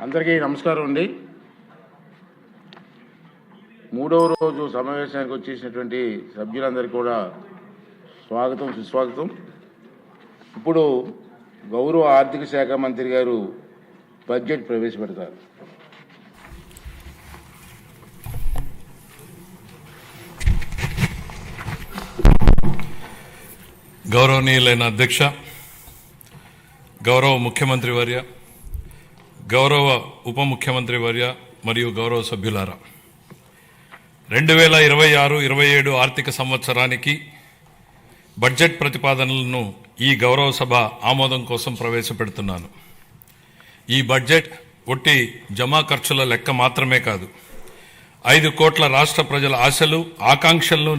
అందరికీ నమస్కారం అండి. మూడవ రోజు సమావేశానికి వచ్చేసినటువంటి సభ్యులందరికీ కూడా స్వాగతం, సుస్వాగతం. ఇప్పుడు గౌరవ ఆర్థిక శాఖ మంత్రి గారు బడ్జెట్ ప్రవేశపెడతారు. గౌరవనీయులైన అధ్యక్ష, గౌరవ ముఖ్యమంత్రి వర్య, గౌరవ ఉప ముఖ్యమంత్రి వర్య మరియు గౌరవ సభ్యులారా, 2026-27 ఆర్థిక సంవత్సరానికి బడ్జెట్ ప్రతిపాదనలను ఈ గౌరవ సభ ఆమోదం కోసం ప్రవేశపెడుతున్నాను. ఈ బడ్జెట్ ఒట్టి జమా ఖర్చుల లెక్క మాత్రమే కాదు, 5 కోట్ల రాష్ట్ర ప్రజల ఆశలు, ఆకాంక్షలను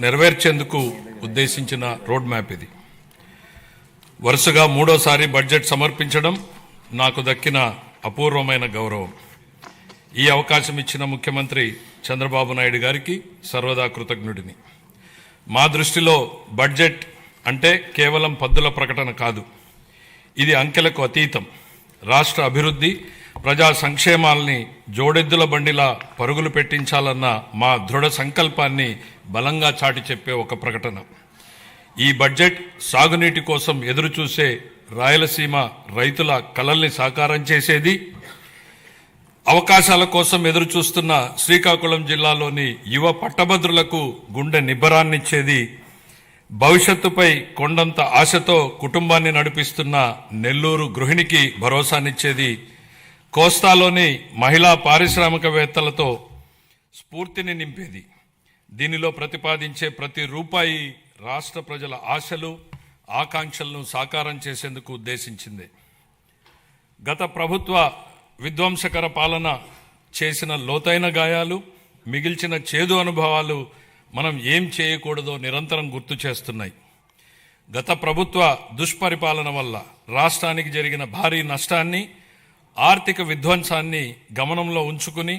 నెరవేర్చేందుకు ఉద్దేశించిన రోడ్ మ్యాప్ ఇది. వరుసగా మూడోసారి బడ్జెట్ సమర్పించడం నాకు దక్కిన అపూర్వమైన గౌరవం. ఈ అవకాశం ఇచ్చిన ముఖ్యమంత్రి చంద్రబాబు నాయుడు గారికి సర్వదా కృతజ్ఞుడిని. మా దృష్టిలో బడ్జెట్ అంటే కేవలం పద్దుల ప్రకటన కాదు, ఇది అంకెలకు అతీతం. రాష్ట్ర అభివృద్ధి, ప్రజా సంక్షేమాల్ని జోడెద్దుల బండిలా పరుగులు పెట్టించాలన్న మా దృఢ సంకల్పాన్ని బలంగా చాటి చెప్పే ఒక ప్రకటన. ఈ బడ్జెట్ సాగునీటి కోసం ఎదురుచూసే రాయలసీమ రైతుల కలల్ని సాకారం చేసేది, అవకాశాల కోసం ఎదురుచూస్తున్న శ్రీకాకుళం జిల్లాలోని యువ పట్టభద్రులకు గుండె నిబ్బరాన్నిచ్చేది, భవిష్యత్తుపై కొండంత ఆశతో కుటుంబాన్ని నడిపిస్తున్న నెల్లూరు గృహిణికి భరోసానిచ్చేది, కోస్తాలోని మహిళా పారిశ్రామికవేత్తలతో స్ఫూర్తిని నింపేది. దీనిలో ప్రతిపాదించే ప్రతి రూపాయి రాష్ట్ర ప్రజల ఆశలు, ఆకాంక్షలను సాకారం చేసేందుకు ఉద్దేశించింది. గత ప్రభుత్వ విధ్వంసకర పాలన చేసిన లోతైన గాయాలు, మిగిల్చిన చేదు అనుభవాలు మనం ఏం చేయకూడదో నిరంతరం గుర్తు చేస్తున్నాయి. గత ప్రభుత్వ దుష్పరిపాలన వల్ల రాష్ట్రానికి జరిగిన భారీ నష్టాన్ని, ఆర్థిక విధ్వంసాన్ని గమనంలో ఉంచుకుని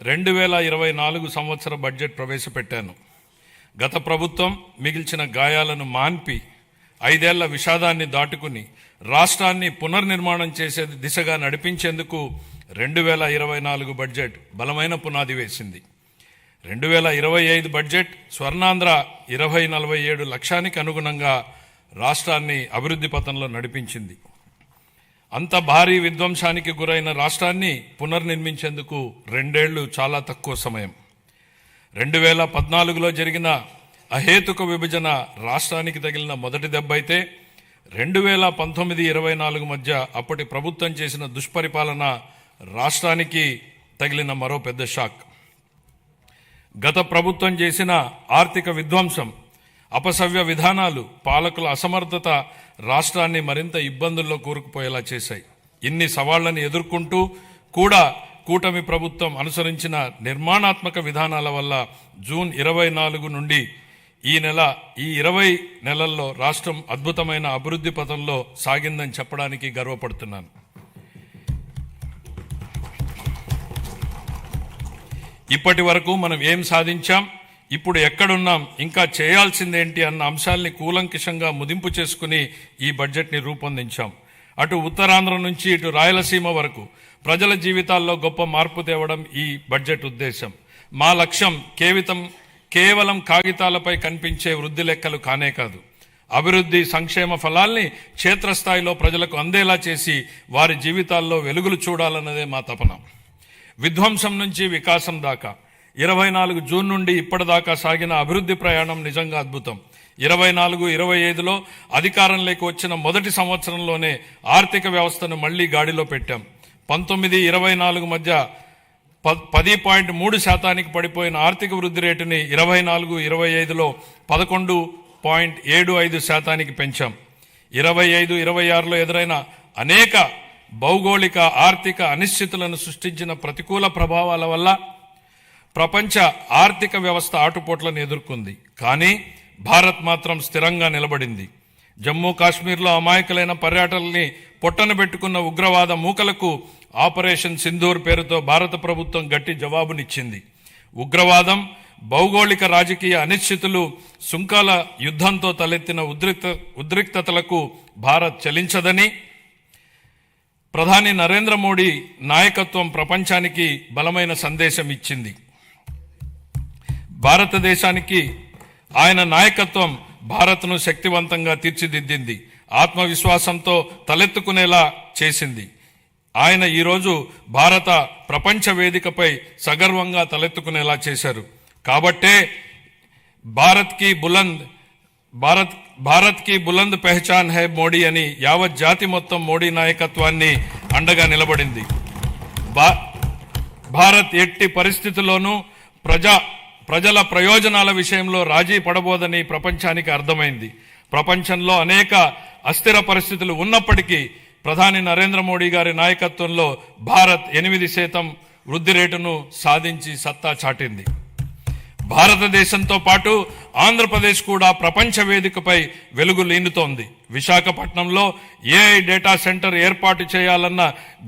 2024 సంవత్సర బడ్జెట్ ప్రవేశపెట్టాను. గత ప్రభుత్వం మిగిల్చిన గాయాలను మాన్పి 5 ఏళ్ల విషాదాన్ని దాటుకుని రాష్ట్రాన్ని పునర్నిర్మాణం చేసే దిశగా నడిపించేందుకు 2024 బడ్జెట్ బలమైన పునాది వేసింది. 2025 బడ్జెట్ స్వర్ణాంధ్ర 2047 లక్ష్యానికి అనుగుణంగా రాష్ట్రాన్ని అభివృద్ధి పథంలో నడిపించింది. అంత భారీ విధ్వంసానికి గురైన రాష్ట్రాన్ని పునర్నిర్మించేందుకు 2 ఏళ్లు చాలా తక్కువ సమయం. 2014లో జరిగిన అహేతుక విభజన రాష్ట్రానికి తగిలిన మొదటి దెబ్బ అయితే 2019-24 మధ్య అప్పటి ప్రభుత్వం చేసిన దుష్పరిపాలన రాష్ట్రానికి తగిలిన మరో పెద్ద షాక్. గత ప్రభుత్వం చేసిన ఆర్థిక విధ్వంసం, అపసవ్య విధానాలు, పాలకుల అసమర్థత రాష్ట్రాన్ని మరింత ఇబ్బందుల్లో కూరుకుపోయేలా చేశాయి. ఇన్ని సవాళ్లను ఎదుర్కొంటూ కూడా కూటమి ప్రభుత్వం అనుసరించిన నిర్మాణాత్మక విధానాల వల్ల జూన్ 24 నుండి ఈ 20 నెలల్లో రాష్ట్రం అద్భుతమైన అభివృద్ధి పథంలో సాగిందని చెప్పడానికి గర్వపడుతున్నాను. ఇప్పటి వరకు మనం ఏం సాధించాం, ఇప్పుడు ఎక్కడున్నాం, ఇంకా చేయాల్సిందేంటి అన్న అంశాల్ని కూలంకషంగా ముదింపు చేసుకుని ఈ బడ్జెట్ని రూపొందించాం. అటు ఉత్తరాంధ్ర నుంచి ఇటు రాయలసీమ వరకు ప్రజల జీవితాల్లో గొప్ప మార్పు తేవడం ఈ బడ్జెట్ ఉద్దేశం. మా లక్ష్యం కేవలం కాగితాలపై కనిపించే వృద్ధి లెక్కలు కానే కాదు, అభివృద్ధి సంక్షేమ ఫలాల్ని క్షేత్రస్థాయిలో ప్రజలకు అందేలా చేసి వారి జీవితాల్లో వెలుగులు చూడాలన్నదే మా తపన. విధ్వంసం నుంచి వికాసం దాకా 24 జూన్ నుండి ఇప్పటిదాకా సాగిన అభివృద్ధి ప్రయాణం నిజంగా అద్భుతం. 24-25లో అధికారంలోకి వచ్చిన మొదటి సంవత్సరంలోనే ఆర్థిక వ్యవస్థను మళ్లీ గాడిలో పెట్టాం. 19-24 మధ్య 10.3% పడిపోయిన ఆర్థిక వృద్ధి రేటుని 24-25లో 11.75% పెంచాం. 25-26లో ఎదురైన అనేక భౌగోళిక ఆర్థిక అనిశ్చితులను సృష్టించిన ప్రతికూల ప్రభావాల వల్ల ప్రపంచ ఆర్థిక వ్యవస్థ ఆటుపోట్లను ఎదుర్కొంది. కానీ భారత్ మాత్రం స్థిరంగా నిలబడింది. జమ్మూ కాశ్మీర్లో అమాయకులైన పర్యాటకుల్ని పొట్టన పెట్టుకున్న ఉగ్రవాద మూకలకు ఆపరేషన్ సింధూర్ పేరుతో భారత ప్రభుత్వం గట్టి జవాబునిచ్చింది. ఉగ్రవాదం, భౌగోళిక రాజకీయ అనిశ్చితులు, సుంకాల యుద్ధంతో తలెత్తిన ఉద్రిక్తతలకు భారత్ చలించదని ప్రధాని నరేంద్ర మోడీ నాయకత్వం ప్రపంచానికి బలమైన సందేశం ఇచ్చింది. భారతదేశానికి ఆయన నాయకత్వం భారత్ను శక్తివంతంగా తీర్చిదిద్దింది, ఆత్మవిశ్వాసంతో తలెత్తుకునేలా చేసింది. ఆయన ఈరోజు భారత ప్రపంచ వేదికపై సగర్వంగా తలెత్తుకునేలా చేశారు. కాబట్టే భారత్ కి బులంద్ పెహచాన్ హై మోడీ అని యావత్ జాతి మొత్తం మోడీ నాయకత్వాన్ని అండగా నిలబడింది. భారత్ ఎట్టి పరిస్థితుల్లోనూ ప్రజల ప్రయోజనాల విషయంలో రాజీ పడబోదని ప్రపంచానికి అర్థమైంది. ప్రపంచంలో అనేక అస్థిర పరిస్థితులు ఉన్నప్పటికీ ప్రధాని నరేంద్ర మోడీ గారి నాయకత్వంలో భారత్ 8% వృద్ధి రేటును సాధించి సత్తా చాటింది. భారతదేశంతో పాటు ఆంధ్రప్రదేశ్ కూడా ప్రపంచ వేదికపై వెలుగు లీనుతోంది. విశాఖపట్నంలో ఏఐ డేటా సెంటర్ ఏర్పాటు చేయాలన్న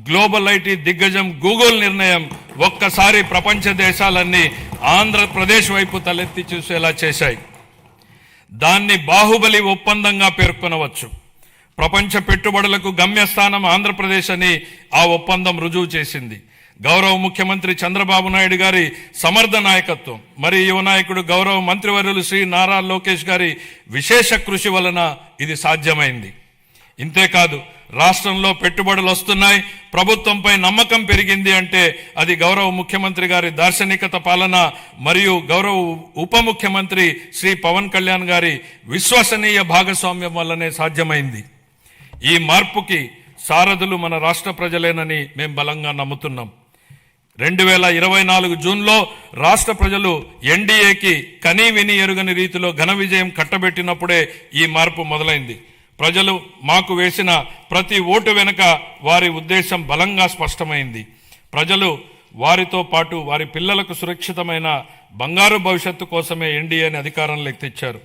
గ్లోబల్ ఐటీ దిగ్గజం గూగుల్ నిర్ణయం ఒక్కసారి ప్రపంచ దేశాలన్నీ ఆంధ్రప్రదేశ్ వైపు తలెత్తి చూసేలా చేశాయి. దాన్ని బాహుబలి ఒప్పందంగా పేర్కొనవచ్చు. ప్రపంచ పెట్టుబడులకు గమ్యస్థానం ఆంధ్రప్రదేశ్ అని ఆ ఒప్పందం రుజువు చేసింది. గౌరవ ముఖ్యమంత్రి చంద్రబాబు నాయుడు గారి సమర్థ నాయకత్వం, మరి యువ నాయకుడు గౌరవ మంత్రివర్యులు శ్రీ నారా లోకేష్ గారి విశేష కృషి వలన ఇది సాధ్యమైంది. ఇంతేకాదు, రాష్ట్రంలో పెట్టుబడులు వస్తున్నాయి, ప్రభుత్వంపై నమ్మకం పెరిగింది అంటే అది గౌరవ ముఖ్యమంత్రి గారి దార్శనికత పాలన మరియు గౌరవ ఉప ముఖ్యమంత్రి శ్రీ పవన్ కళ్యాణ్ గారి విశ్వసనీయ భాగస్వామ్యం వల్లనే సాధ్యమైంది. ఈ మార్పుకి సారథులు మన రాష్ట్ర ప్రజలేనని మేము బలంగా నమ్ముతున్నాం. 2024 జూన్లో రాష్ట్ర ప్రజలు ఎన్డీఏకి కనీ విని ఎరుగని రీతిలో ఘన విజయం కట్టబెట్టినప్పుడే ఈ మార్పు మొదలైంది. ప్రజలు మాకు వేసిన ప్రతి ఓటు వెనుక వారి ఉద్దేశం బలంగా స్పష్టమైంది. ప్రజలు వారితో పాటు వారి పిల్లలకు సురక్షితమైన బంగారు భవిష్యత్తు కోసమే ఎన్డీఏని అధికారంలోకి తెచ్చారు.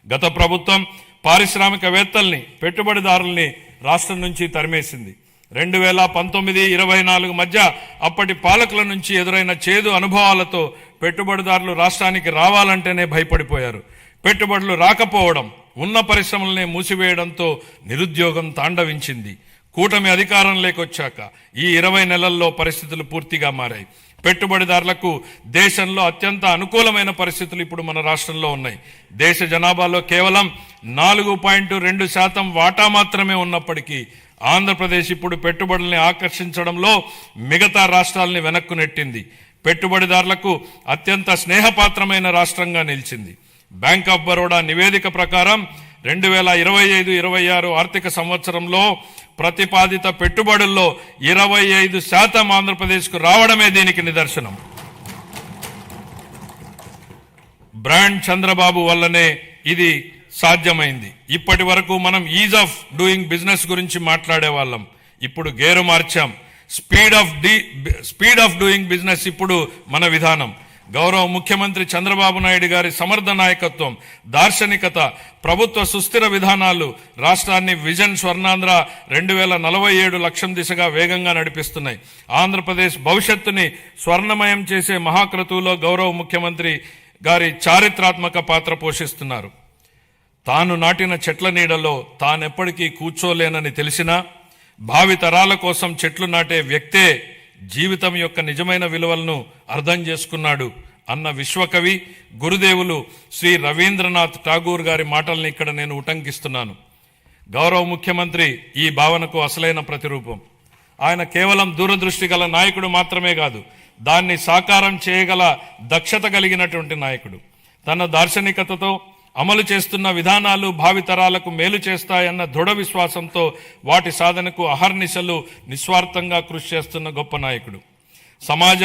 గత ప్రభుత్వం పారిశ్రామికవేత్తల్ని, పెట్టుబడిదారుల్ని రాష్ట్రం నుంచి తరిమేసింది. 2019-24 మధ్య అప్పటి పాలకుల నుంచి ఎదురైన చేదు అనుభవాలతో పెట్టుబడిదారులు రాష్ట్రానికి రావాలంటేనే భయపడిపోయారు. పెట్టుబడులు రాకపోవడం, ఉన్న పరిశ్రమలనే మూసివేయడంతో నిరుద్యోగం తాండవించింది. కూటమి అధికారంలోకి వచ్చాక ఈ 20 నెలల్లో పరిస్థితులు పూర్తిగా మారాయి. పెట్టుబడిదారులకు దేశంలో అత్యంత అనుకూలమైన పరిస్థితులు ఇప్పుడు మన రాష్ట్రంలో ఉన్నాయి. దేశ జనాభాలో కేవలం 4.2% వాటా మాత్రమే ఉన్నప్పటికీ ఆంధ్రప్రదేశ్ ఇప్పుడు పెట్టుబడుల్ని ఆకర్షించడంలో మిగతా రాష్ట్రాలని వెనక్కు నెట్టింది. పెట్టుబడిదారులకు అత్యంత స్నేహపాత్రమైన రాష్ట్రంగా నిలిచింది. బ్యాంక్ ఆఫ్ బరోడా నివేదిక ప్రకారం 2025-26 ఆర్థిక సంవత్సరంలో ప్రతిపాదిత పెట్టుబడుల్లో 25% ఆంధ్రప్రదేశ్కు రావడమే దీనికి నిదర్శనం. బ్రాండ్ చంద్రబాబు వల్లనే ఇది సాధ్యమైంది. ఇప్పటి వరకు మనం ఈజ్ ఆఫ్ డూయింగ్ బిజినెస్ గురించి మాట్లాడే వాళ్ళం, ఇప్పుడు గేరు మార్చాం. స్పీడ్ ఆఫ్ డూయింగ్ బిజినెస్ ఇప్పుడు మన విధానం. గౌరవ ముఖ్యమంత్రి చంద్రబాబు నాయుడు గారి సమర్థ నాయకత్వం, దార్శనికత, ప్రభుత్వ సుస్థిర విధానాలు రాష్ట్రాన్ని విజన్ స్వర్ణాంధ్ర 2047 లక్ష్యం దిశగా వేగంగా నడిపిస్తున్నాయి. ఆంధ్రప్రదేశ్ భవిష్యత్తుని స్వర్ణమయం చేసే మహాక్రతువులో గౌరవ ముఖ్యమంత్రి గారి చారిత్రాత్మక పాత్ర పోషిస్తున్నారు. తాను నాటిన చెట్ల నీడలో తానెప్పటికీ కూర్చోలేనని తెలిసినా భావి తరాల కోసం చెట్లు నాటే వ్యక్తే జీవితం యొక్క నిజమైన విలువలను అర్థం చేసుకున్నాడు అన్న విశ్వకవి గురుదేవులు శ్రీ రవీంద్రనాథ్ ఠాగూర్ గారి మాటల్ని ఇక్కడ నేను ఉటంకిస్తున్నాను. గౌరవ ముఖ్యమంత్రి ఈ భావనకు అసలైన ప్రతిరూపం. ఆయన కేవలం దూరదృష్టి గల నాయకుడు మాత్రమే కాదు, దాన్ని సాకారం చేయగల దక్షత కలిగినటువంటి నాయకుడు. తన దార్శనికతతో అమలు చేస్తున్న విధానాలు భావితరాలకు మేలు చేస్తాయన్న దృఢ విశ్వాసంతో వాటి సాధనకు అహర్నిశలు నిస్వార్థంగా కృషి చేస్తున్న గొప్ప నాయకుడు. సమాజ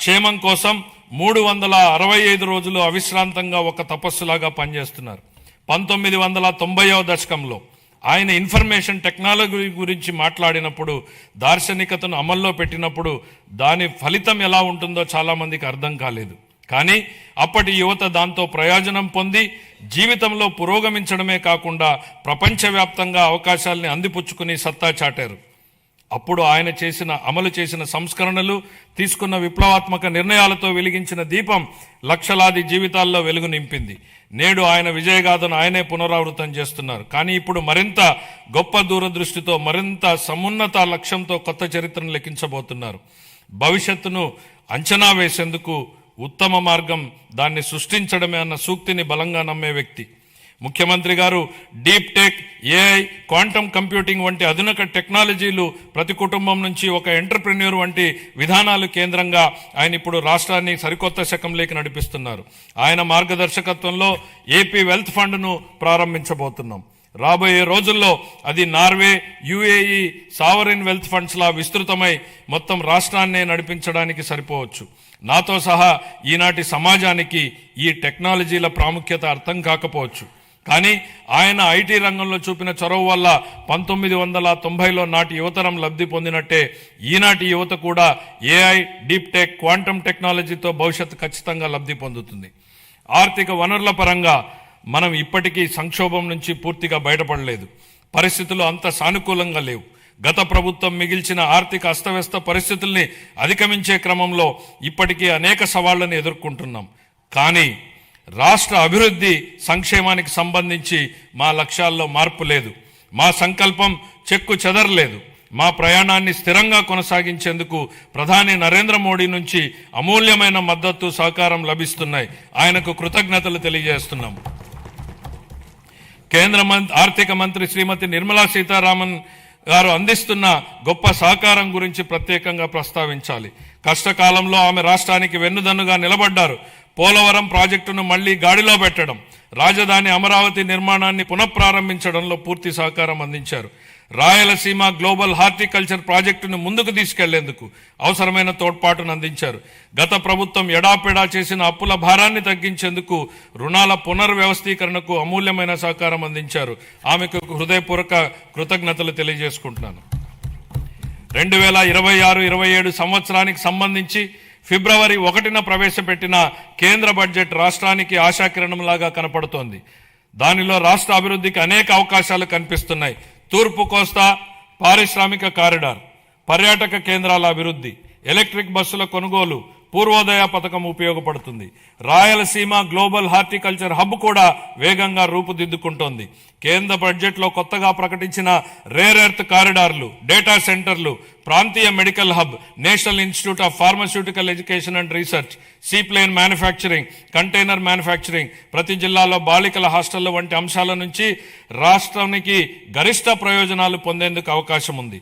క్షేమం కోసం 365 రోజులు అవిశ్రాంతంగా ఒక తపస్సులాగా పనిచేస్తున్నారు. 1990వ దశకంలో ఆయన ఇన్ఫర్మేషన్ టెక్నాలజీ గురించి మాట్లాడినప్పుడు, దార్శనికతను అమల్లో పెట్టినప్పుడు దాని ఫలితం ఎలా ఉంటుందో చాలా మందికి అర్థం కాలేదు. కానీ అప్పటి యువత దాంతో ప్రయోజనం పొంది జీవితంలో పురోగమించడమే కాకుండా ప్రపంచవ్యాప్తంగా అవకాశాల్ని అందిపుచ్చుకుని సత్తా చాటారు. అప్పుడు ఆయన అమలు చేసిన సంస్కరణలు, తీసుకున్న విప్లవాత్మక నిర్ణయాలతో వెలిగించిన దీపం లక్షలాది జీవితాల్లో వెలుగు నింపింది. నేడు ఆయన విజయగాథను ఆయనే పునరావృతం చేస్తున్నారు. కానీ ఇప్పుడు మరింత గొప్ప దూరదృష్టితో, మరింత సమున్నత లక్ష్యంతో కొత్త చరిత్రను లెక్కించబోతున్నారు. భవిష్యత్తును అంచనా వేసేందుకు ఉత్తమ మార్గం దాన్ని సృష్టించడమే అన్న సూక్తిని బలంగా నమ్మే వ్యక్తి ముఖ్యమంత్రి గారు. Deep tech, AI, quantum computing వంటి ఆధునిక టెక్నాలజీలు ప్రతి కుటుంబం నుంచి ఒక ఎంటర్ప్రెన్యూర్ వంటి విధానాలు కేంద్రంగా ఆయన ఇప్పుడు రాష్ట్రాన్ని సరికొత్త శకంలోకి నడిపిస్తున్నారు. ఆయన మార్గదర్శకత్వంలో ఏపీ వెల్త్ ఫండ్ను ప్రారంభించబోతున్నాం. రాబోయే రోజుల్లో అది Norway, UAE sovereign wealth funds లా విస్తృతమై మొత్తం రాష్ట్రాన్నే నడిపించడానికి సరిపోవచ్చు. నాతో సహా ఈనాటి సమాజానికి ఈ టెక్నాలజీల ప్రాముఖ్యత అర్థం కాకపోవచ్చు. కానీ ఆయన ఐటీ రంగంలో చూపిన చొరవ వల్ల 1990లో నాటి యువతరం లబ్ధి పొందినట్టే ఈనాటి యువత కూడా ఏఐ, డీప్ టెక్, క్వాంటమ్ టెక్నాలజీతో భవిష్యత్తు ఖచ్చితంగా లబ్ధి పొందుతుంది. ఆర్థిక వనరుల పరంగా మనం ఇప్పటికీ సంక్షోభం నుంచి పూర్తిగా బయటపడలేదు. పరిస్థితులు అంత సానుకూలంగా లేవు. గత ప్రభుత్వం మిగిల్చిన ఆర్థిక అస్తవ్యస్త పరిస్థితుల్ని అధిగమించే క్రమంలో ఇప్పటికీ అనేక సవాళ్లను ఎదుర్కొంటున్నాం. కానీ రాష్ట్ర అభివృద్ధి, సంక్షేమానికి సంబంధించి మా లక్ష్యాల్లో మార్పు లేదు. మా సంకల్పం చెక్కు చెదరలేదు. మా ప్రయాణాన్ని స్థిరంగా కొనసాగించేందుకు ప్రధాని నరేంద్ర మోడీ నుంచి అమూల్యమైన మద్దతు, సహకారం లభిస్తున్నాయి. ఆయనకు కృతజ్ఞతలు తెలియజేస్తున్నాం. కేంద్ర ఆర్థిక మంత్రి శ్రీమతి నిర్మలా సీతారామన్ గారు అందిస్తున్న గొప్ప సహకారం గురించి ప్రత్యేకంగా ప్రస్తావించాలి. కష్టకాలంలో ఆమె రాష్ట్రానికి వెన్నుదన్నుగా నిలబడ్డారు. పోలవరం ప్రాజెక్టును మళ్లీ గాడిలో పెట్టడం, రాజధాని అమరావతి నిర్మాణాన్ని పునఃప్రారంభించడంలో పూర్తి సహకారం అందించారు. రాయలసీమ గ్లోబల్ హార్టికల్చర్ ప్రాజెక్టును ముందుకు తీసుకెళ్లేందుకు అవసరమైన తోడ్పాటును అందించారు. గత ప్రభుత్వం ఎడాపెడా చేసిన అప్పుల భారాన్ని తగ్గించేందుకు, రుణాల పునర్వ్యవస్థీకరణకు అమూల్యమైన సహకారం అందించారు. ఆమెకు హృదయపూర్వక కృతజ్ఞతలు తెలియజేసుకుంటున్నాను. 2026-27 సంవత్సరానికి సంబంధించి ఫిబ్రవరి 1న ప్రవేశపెట్టిన కేంద్ర బడ్జెట్ రాష్ట్రానికి ఆశాకిరణంలాగా కనపడుతోంది. దానిలో రాష్ట్ర అభివృద్ధికి అనేక అవకాశాలు కనిపిస్తున్నాయి. తూర్పు కోస్తా పారిశ్రామిక కారిడార్, పర్యాటక కేంద్రాల అభివృద్ధి, ఎలక్ట్రిక్ బస్సుల కొనుగోలు, పూర్వోదయ పథకం ఉపయోగపడుతుంది. రాయలసీమ గ్లోబల్ హార్టికల్చర్ హబ్ కూడా వేగంగా రూపుదిద్దుకుంటోంది. కేంద్ర బడ్జెట్లో కొత్తగా ప్రకటించిన రేర్ ఎర్త్ కారిడార్లు, డేటా సెంటర్లు, ప్రాంతీయ medical hub, national institute of pharmaceutical education and research, seaplane manufacturing, container manufacturing, ప్రతి జిల్లాలో బాలికల హాస్టళ్ల వంటి అంశాల నుంచి రాష్ట్రానికి గరిష్ట ప్రయోజనాలు పొందేందుకు అవకాశం ఉంది.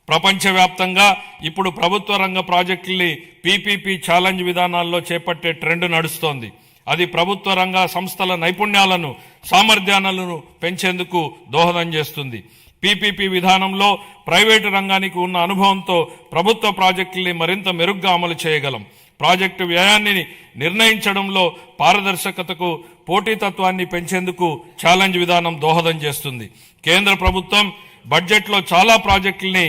ప్రపంచవ్యాప్తంగా ఇప్పుడు ప్రభుత్వ రంగ ప్రాజెక్టుల్ని పీపీపీ ఛాలెంజ్ విధానాల్లో చేపట్టే ట్రెండ్ నడుస్తోంది. అది ప్రభుత్వ రంగ సంస్థల నైపుణ్యాలను, సామర్థ్యాలను పెంచేందుకు దోహదం చేస్తుంది. పీపీపీ విధానంలో ప్రైవేటు రంగానికి ఉన్న అనుభవంతో ప్రభుత్వ ప్రాజెక్టుల్ని మరింత మెరుగ్గా అమలు చేయగలం. ప్రాజెక్టు వ్యయాన్ని నిర్ణయించడంలో పారదర్శకతకు, పోటీతత్వాన్ని పెంచేందుకు ఛాలెంజ్ విధానం దోహదం చేస్తుంది. కేంద్ర ప్రభుత్వం బడ్జెట్లో చాలా ప్రాజెక్టుల్ని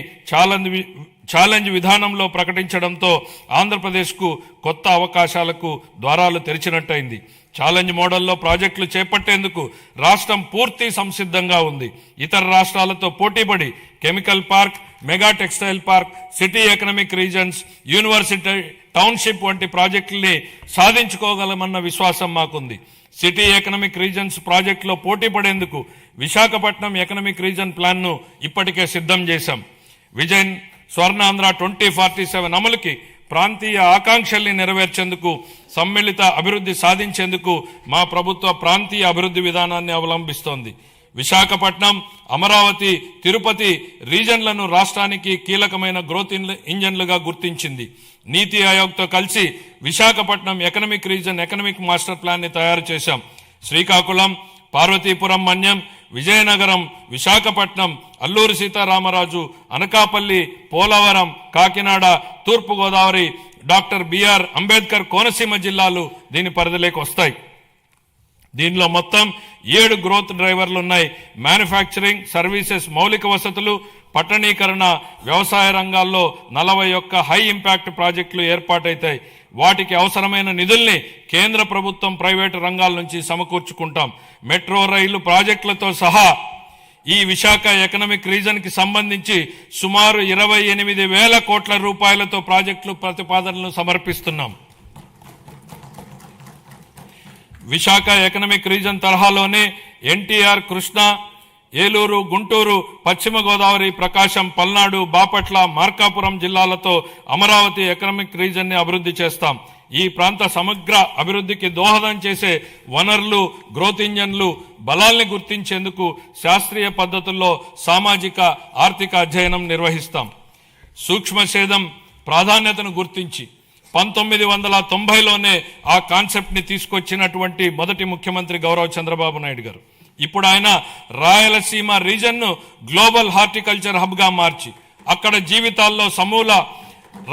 ఛాలెంజ్ విధానంలో ప్రకటించడంతో ఆంధ్రప్రదేశ్కు కొత్త అవకాశాలకు ద్వారాలు తెరిచినట్టయింది. ఛాలెంజ్ మోడల్లో ప్రాజెక్టులు చేపట్టేందుకు రాష్ట్రం పూర్తి సంసిద్ధంగా ఉంది. ఇతర రాష్ట్రాలతో పోటీపడి chemical park, mega textile park, city economic reasons, university township వంటి ప్రాజెక్టుల్ని సాధించుకోగలమన్న విశ్వాసం మాకుంది. సిటీ ఎకనామిక్ రీజన్స్ ప్రాజెక్టులో పోటీ పడేందుకు విశాఖపట్నం ఎకనామిక్ రీజన్ ప్లాన్ను ఇప్పటికే సిద్ధం చేశాం. విజన్ స్వర్ణాంధ్ర 2047 అమలుకి, ప్రాంతీయ ఆకాంక్షల్ని నెరవేర్చేందుకు, సమ్మిళిత అభివృద్ధి సాధించేందుకు మా ప్రభుత్వ ప్రాంతీయ అభివృద్ధి విధానాన్ని అవలంబిస్తోంది. విశాఖపట్నం, అమరావతి, తిరుపతి రీజన్లను రాష్ట్రానికి కీలకమైన గ్రోత్ ఇంజన్లుగా గుర్తించింది. నీతి ఆయోగ్తో కలిసి Visakhapatnam economic reason economic master plan ని తయారు చేశాం. శ్రీకాకుళం, పార్వతీపురం మన్యం, విజయనగరం, విశాఖపట్నం, అల్లూరి సీతారామరాజు, అనకాపల్లి, పోలవరం, కాకినాడ, తూర్పుగోదావరి, డాక్టర్ బిఆర్ అంబేద్కర్ కోనసీమ జిల్లాలు దీని పరిధిలోకి వస్తాయి. దీనిలో మొత్తం 7 గ్రోత్ డ్రైవర్లు ఉన్నాయి. మ్యానుఫ్యాక్చరింగ్, సర్వీసెస్, మౌలిక వసతులు, పట్టణీకరణ, వ్యవసాయ రంగాల్లో 41 హై ఇంపాక్ట్ ప్రాజెక్టులు ఏర్పాటైతాయి. వాటికి అవసరమైన నిధుల్ని కేంద్ర ప్రభుత్వం, ప్రైవేటు రంగాల నుంచి సమకూర్చుకుంటాం. మెట్రో రైలు ప్రాజెక్టులతో సహా ఈ విశాఖ ఎకనామిక్ రీజన్ కి సంబంధించి సుమారు 28,000 కోట్ల రూపాయలతో ప్రాజెక్టులు ప్రతిపాదనలు సమర్పిస్తున్నాం. విశాఖ ఎకనామిక్ రీజన్ తరహాలోనే ఎన్టీఆర్, కృష్ణా, ఏలూరు, గుంటూరు, పశ్చిమ గోదావరి, ప్రకాశం, పల్నాడు, బాపట్ల, మార్కాపురం జిల్లాలతో అమరావతి ఎకనామిక్ రీజన్ ని అభివృద్ధి చేస్తాం. ఈ ప్రాంత సమగ్ర అభివృద్ధికి దోహదం చేసే వనరులు, గ్రోత్ ఇంజన్లు, బలాల్ని గుర్తించేందుకు శాస్త్రీయ పద్ధతుల్లో సామాజిక ఆర్థిక అధ్యయనం నిర్వహిస్తాం. సూక్ష్మ సేద్యం ప్రాధాన్యతను గుర్తించి 1990లోనే ఆ కాన్సెప్ట్ ని తీసుకొచ్చినటువంటి మొదటి ముఖ్యమంత్రి గౌరవ చంద్రబాబు నాయుడు గారు. ఇప్పుడు ఆయన రాయలసీమ రీజన్ ను గ్లోబల్ హార్టికల్చర్ హబ్ గా మార్చి అక్కడ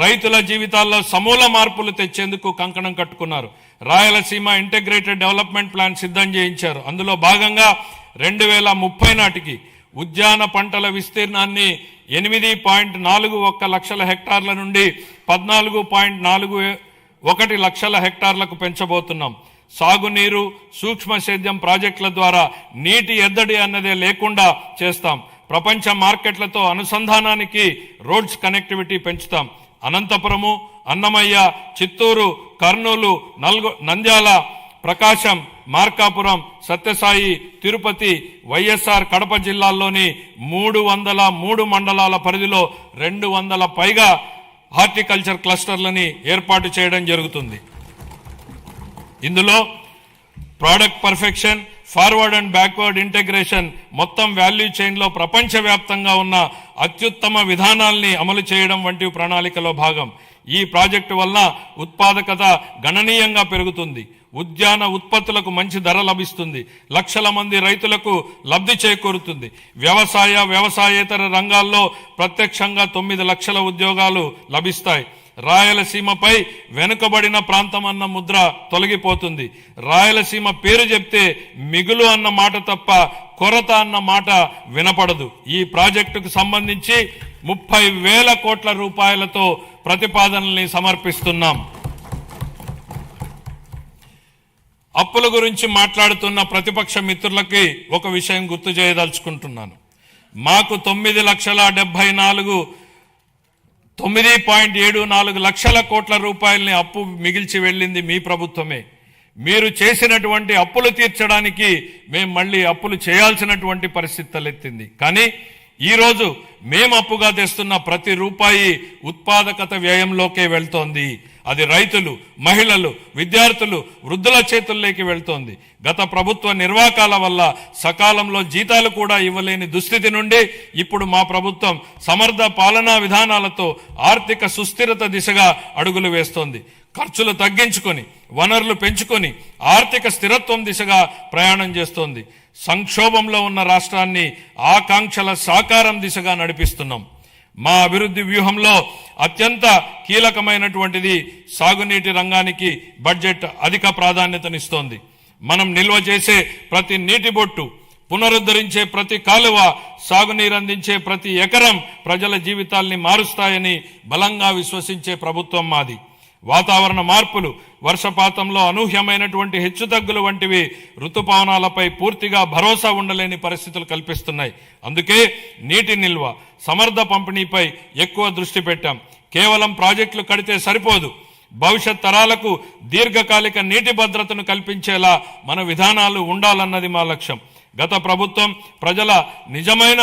రైతుల జీవితాల్లో సమూల మార్పులు తెచ్చేందుకు కంకణం కట్టుకున్నారు. రాయలసీమ ఇంటిగ్రేటెడ్ డెవలప్మెంట్ ప్లాన్ సిద్ధం చేయించారు. అందులో భాగంగా 2030 నాటికి ఉద్యాన పంటల విస్తీర్ణాన్ని 8.41 లక్షల హెక్టార్ల నుండి 14.41 లక్షల హెక్టార్లకు పెంచబోతున్నాం. సాగునీరు, సూక్ష్మ సేద్యం ప్రాజెక్టుల ద్వారా నీటి ఎద్దడి అన్నదే లేకుండా చేస్తాం. ప్రపంచ మార్కెట్లతో అనుసంధానానికి రోడ్స్ కనెక్టివిటీ పెంచుతాం. అనంతపురము, అన్నమయ్య, చిత్తూరు, కర్నూలు, నంద్యాల, ప్రకాశం, మార్కాపురం, సత్యసాయి, తిరుపతి, వైఎస్ఆర్ కడప జిల్లాల్లోని 303 మండలాల పరిధిలో 200 పైగా హార్టికల్చర్ క్లస్టర్లని ఏర్పాటు చేయడం జరుగుతుంది. ఇందులో product perfection, forward and backward integration, మొత్తం వాల్యూ చైన్లో ప్రపంచవ్యాప్తంగా ఉన్న అత్యుత్తమ విధానాల్ని అమలు చేయడం వంటి ప్రణాళికలో భాగం. ఈ ప్రాజెక్టు వల్ల ఉత్పాదకత గణనీయంగా పెరుగుతుంది. ఉద్యాన ఉత్పత్తులకు మంచి ధర లభిస్తుంది. లక్షల మంది రైతులకు లబ్ధి చేకూరుతుంది. వ్యవసాయేతర రంగాల్లో ప్రత్యక్షంగా 9 లక్షల ఉద్యోగాలు లభిస్తాయి. రాయలసీమపై వెనుకబడిన ప్రాంతం అన్న ముద్ర తొలగిపోతుంది. రాయలసీమ పేరు చెప్తే మిగులు అన్న మాట తప్ప కొరత అన్న మాట వినపడదు. ఈ ప్రాజెక్టుకు సంబంధించి 30,000 కోట్ల రూపాయలతో ప్రతిపాదనల్ని సమర్పిస్తున్నాం. అప్పుల గురించి మాట్లాడుతున్న ప్రతిపక్ష మిత్రులకి ఒక విషయం గుర్తు చేయదలుచుకుంటున్నాను. మాకు 9.74 లక్షల కోట్ల రూపాయలని అప్పు మిగిల్చి వెళ్ళింది మీ ప్రభుత్వమే. మీరు చేసినటువంటి అప్పులు తీర్చడానికి మేము మళ్ళీ అప్పులు చేయాల్సినటువంటి పరిస్థితి తలెత్తింది. కానీ ఈరోజు మేము అప్పుగా తెస్తున్న ప్రతి రూపాయి ఉత్పాదకత వ్యయంలోకే వెళ్తోంది. అది రైతులు, మహిళలు, విద్యార్థులు, వృద్ధుల చేతుల్లోకి వెళ్తోంది. గత ప్రభుత్వ నిర్వాకాల వల్ల సకాలంలో జీతాలు కూడా ఇవ్వలేని దుస్థితి నుండి ఇప్పుడు మా ప్రభుత్వం సమర్థ పాలనా విధానాలతో ఆర్థిక సుస్థిరత దిశగా అడుగులు వేస్తోంది. ఖర్చులు తగ్గించుకొని, వనరులు పెంచుకొని ఆర్థిక స్థిరత్వం దిశగా ప్రయాణం చేస్తోంది. సంక్షోభంలో ఉన్న రాష్ట్రాన్ని ఆకాంక్షల సాకారం దిశగా నడిపిస్తున్నాం. మా అభివృద్ధి వ్యూహంలో అత్యంత కీలకమైనటువంటిది సాగునీటి రంగానికి బడ్జెట్ అధిక ప్రాధాన్యతనిస్తోంది. మనం నిల్వ చేసే ప్రతి నీటి బొట్టు, పునరుద్ధరించే ప్రతి కాలువ, సాగునీరు అందించే ప్రతి ఎకరం ప్రజల జీవితాల్ని మారుస్తాయని బలంగా విశ్వసించే ప్రభుత్వం మాది. వాతావరణ మార్పులు, వర్షపాతంలో అనూహ్యమైనటువంటి హెచ్చుతగ్గులు వంటివి ఋతుపవనాలపై పూర్తిగా భరోసా ఉండలేని పరిస్థితులు కల్పిస్తున్నాయి. అందుకే నీటి నిల్వ, సమర్థ పంపిణీపై ఎక్కువ దృష్టి పెట్టాం. కేవలం ప్రాజెక్టులు కడితే సరిపోదు. భవిష్యత్ తరాలకు దీర్ఘకాలిక నీటి భద్రతను కల్పించేలా మన విధానాలు ఉండాలన్నది మా లక్ష్యం. గత ప్రభుత్వం ప్రజల నిజమైన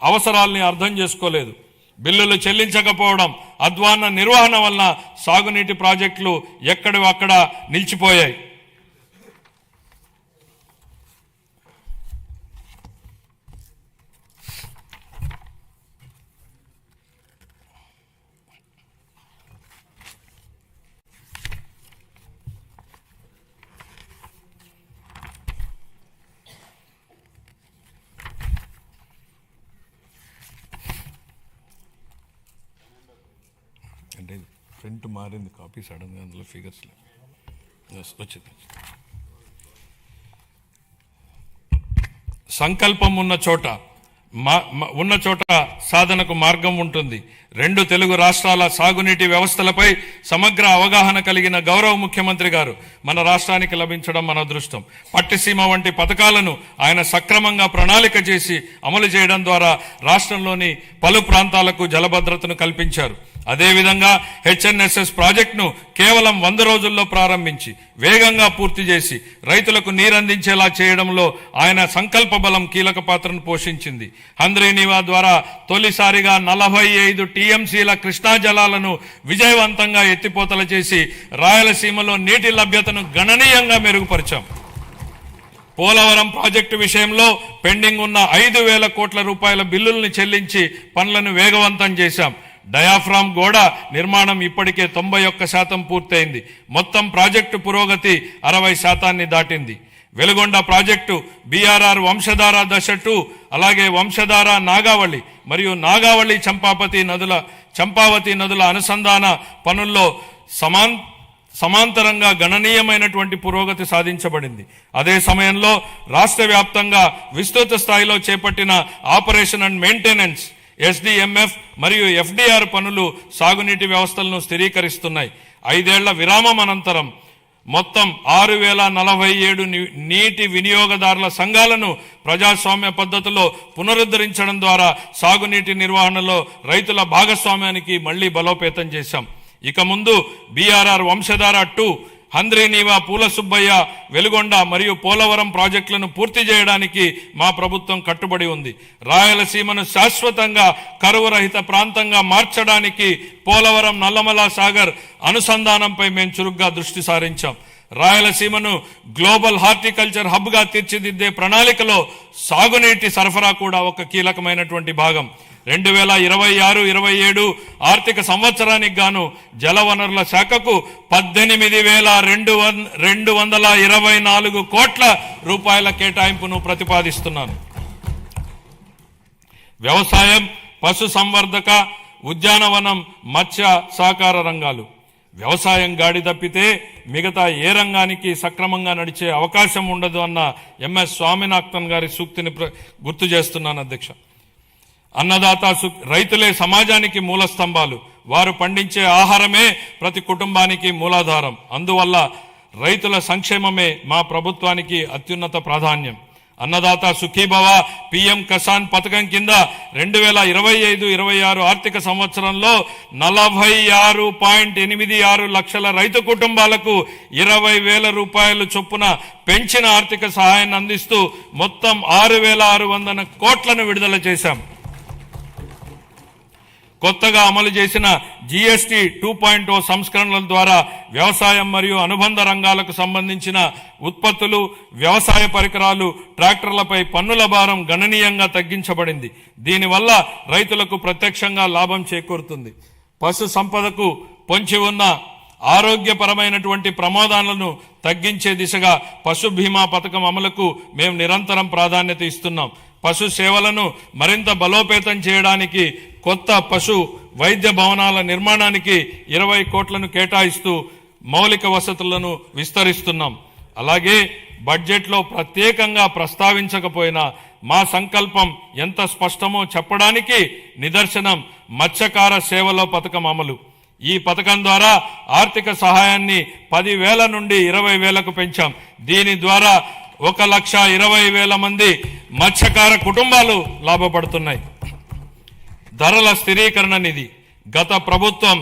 అవసరాల్ని అర్థం చేసుకోలేదు. బిల్లులు చెల్లించకపోవడం, అధ్వాన్న నిర్వహణ వల్ల సాగునీటి ప్రాజెక్టులు ఎక్కడివక్కడ నిలిచిపోయాయి. అంటే ప్రింట్ మారింది, కాపీ సడన్గా అందులో ఫిగర్స్ వచ్చింది. సంకల్పం ఉన్న చోట ఉన్న చోట సాధనకు మార్గం ఉంటుంది. 2 తెలుగు రాష్ట్రాల సాగునీటి వ్యవస్థలపై సమగ్ర అవగాహన కలిగిన గౌరవ ముఖ్యమంత్రి గారు మన రాష్ట్రానికి లభించడం మన అదృష్టం. పట్టిసీమ వంటి పథకాలను ఆయన సక్రమంగా ప్రణాళిక చేసి అమలు చేయడం ద్వారా రాష్ట్రంలోని పలు ప్రాంతాలకు జలభద్రతను కల్పించారు. అదేవిధంగా హెచ్ఎన్ఎస్ఎస్ ప్రాజెక్టును కేవలం 100 రోజుల్లో ప్రారంభించి వేగంగా పూర్తి చేసి రైతులకు నీరందించేలా చేయడంలో ఆయన సంకల్ప బలం కీలక పాత్రను పోషించింది. హంద్రీనీవా ద్వారా తొలిసారిగా 45 టీఎంసీల కృష్ణా జలాలను విజయవంతంగా ఎత్తిపోతల చేసి రాయలసీమలో నీటి లభ్యతను గణనీయంగా మెరుగుపరిచాం. పోలవరం ప్రాజెక్టు విషయంలో పెండింగ్ ఉన్న 5,000 కోట్ల రూపాయల బిల్లుల్ని చెల్లించి పనులను వేగవంతం చేశాం. డయాఫ్రామ్ గోడ నిర్మాణం ఇప్పటికే 91% పూర్తయింది. మొత్తం ప్రాజెక్టు పురోగతి 60% దాటింది. వెలుగొండ ప్రాజెక్టు బీఆర్ఆర్ వంశధార దశ 2, అలాగే వంశధార నాగావళి మరియు నాగావళి చంపావతి నదుల అనుసంధాన పనుల్లో సమాంతరంగా గణనీయమైనటువంటి పురోగతి సాధించబడింది. అదే సమయంలో రాష్ట్ర వ్యాప్తంగా విస్తృత స్థాయిలో చేపట్టిన ఆపరేషన్ అండ్ మెయింటెనెన్స్ SDMF మరియు FDR పనులు సాగునీటి వ్యవస్థలను స్థిరీకరిస్తున్నాయి. 5 ఏళ్ల విరామం అనంతరం మొత్తం 6,047 నీటి వినియోగదారుల సంఘాలను ప్రజాస్వామ్య పద్ధతిలో పునరుద్ధరించడం ద్వారా సాగునీటి నిర్వహణలో రైతుల భాగస్వామ్యానికి మళ్లీ బలోపేతం చేశాం. ఇక ముందు BRR వంశధార 2, హంద్రీనీవా, పూలసుబ్బయ్య, వెలుగొండ మరియు పోలవరం ప్రాజెక్టులను పూర్తి చేయడానికి మా ప్రభుత్వం కట్టుబడి ఉంది. రాయలసీమను శాశ్వతంగా కరువు రహిత ప్రాంతంగా మార్చడానికి పోలవరం నల్లమల సాగర్ అనుసంధానంపై మేము చురుగ్గా దృష్టి సారించాం. రాయలసీమను గ్లోబల్ హార్టికల్చర్ హబ్గా తీర్చిదిద్దే ప్రణాళికలో సాగునీటి సరఫరా కూడా ఒక కీలకమైనటువంటి భాగం. 2026-27 ఆర్థిక సంవత్సరానికి గాను జలవనరుల శాఖకు 18,224 కోట్ల రూపాయల కేటాయింపును ప్రతిపాదిస్తున్నాను. వ్యవసాయం, పశు సంవర్ధక, ఉద్యానవనం, మత్స్య సహకార రంగాలు. వ్యవసాయం గాడి తప్పితే మిగతా ఏ రంగానికి సక్రమంగా నడిచే అవకాశం ఉండదు అన్న MS స్వామినాథన్ గారి సూక్తిని గుర్తు చేస్తున్నాను అధ్యక్ష. అన్నదాత రైతులే సమాజానికి మూల స్తంభాలు. వారు పండించే ఆహారమే ప్రతి కుటుంబానికి మూలాధారం. అందువల్ల రైతుల సంక్షేమమే మా ప్రభుత్వానికి అత్యున్నత ప్రాధాన్యం. అన్నదాత సుఖీభవ PM కిసాన్ పథకం కింద 2025-26 ఆర్థిక సంవత్సరంలో 46.86 లక్షల రైతు కుటుంబాలకు 20,000 రూపాయలు చొప్పున పెంచిన ఆర్థిక సహాయాన్ని అందిస్తూ మొత్తం 6,600 కోట్లను విడుదల చేశాం. కొత్తగా అమలు చేసిన GST 2.0 సంస్కరణల ద్వారా వ్యవసాయం మరియు అనుబంధ రంగాలకు సంబంధించిన ఉత్పత్తులు, వ్యవసాయ పరికరాలు, ట్రాక్టర్లపై పన్నుల భారం గణనీయంగా తగ్గించబడింది. దీనివల్ల రైతులకు ప్రత్యక్షంగా లాభం చేకూరుతుంది. పశు సంపదకు పొంచి ఉన్న ఆరోగ్యపరమైనటువంటి ప్రమాదాలను తగ్గించే దిశగా పశు బీమా పథకం అమలుకు మేము నిరంతరం ప్రాధాన్యత ఇస్తున్నాం. పశు సేవలను మరింత బలోపేతం చేయడానికి కొత్త పశు వైద్య భవనాల నిర్మాణానికి 20 కోట్లను కేటాయిస్తూ మౌలిక వసతులను విస్తరిస్తున్నాం. అలాగే బడ్జెట్లో ప్రత్యేకంగా ప్రస్తావించకపోయినా మా సంకల్పం ఎంత స్పష్టమో చెప్పడానికి నిదర్శనం మత్స్యకార సేవలో పథకం అమలు. ఈ పథకం ద్వారా ఆర్థిక సహాయాన్ని 10,000 నుండి 20,000కు పెంచాం. దీని ద్వారా 1,20,000 మంది మత్స్యకార కుటుంబాలు లాభపడుతున్నాయి. ధరల స్థిరీకరణ నిధి. గత ప్రభుత్వం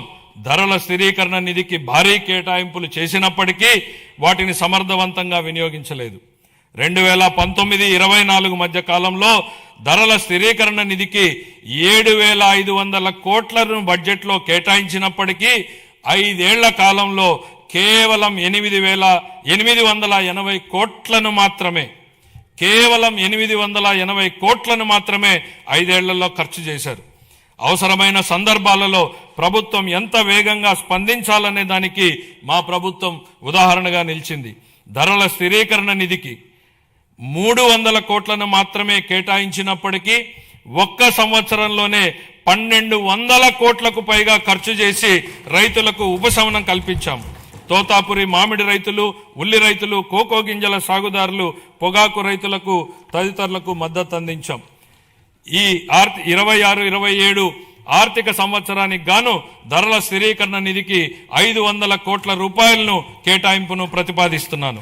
ధరల స్థిరీకరణ నిధికి భారీ కేటాయింపులు చేసినప్పటికీ వాటిని సమర్థవంతంగా వినియోగించలేదు. 2019-24 మధ్య కాలంలో ధరల స్థిరీకరణ నిధికి 7,500 కోట్లను బడ్జెట్లో కేటాయించినప్పటికీ 5 ఏళ్ల కాలంలో కేవలం 8,880 కోట్లను మాత్రమే కేవలం 880 కోట్లను మాత్రమే 5 ఏళ్లలో ఖర్చు చేశారు. అవసరమైన సందర్భాలలో ప్రభుత్వం ఎంత వేగంగా స్పందించాలనే దానికి మా ప్రభుత్వం ఉదాహరణగా నిలిచింది. ధరల స్థిరీకరణ నిధికి 300 కోట్లను మాత్రమే కేటాయించినప్పటికీ ఒక్క సంవత్సరంలోనే 1,200 కోట్లకు పైగా ఖర్చు చేసి రైతులకు ఉపశమనం కల్పించాం. తోతాపురి మామిడి రైతులు, ఉల్లి రైతులు, కోకో గింజల సాగుదారులు, పొగాకు రైతులకు తదితరులకు మద్దతు అందించాం. ఈ 26-27 ఆర్థిక సంవత్సరానికి గాను ధరల స్థిరీకరణ నిధికి 500 కోట్ల రూపాయలను కేటాయింపును ప్రతిపాదిస్తున్నాను.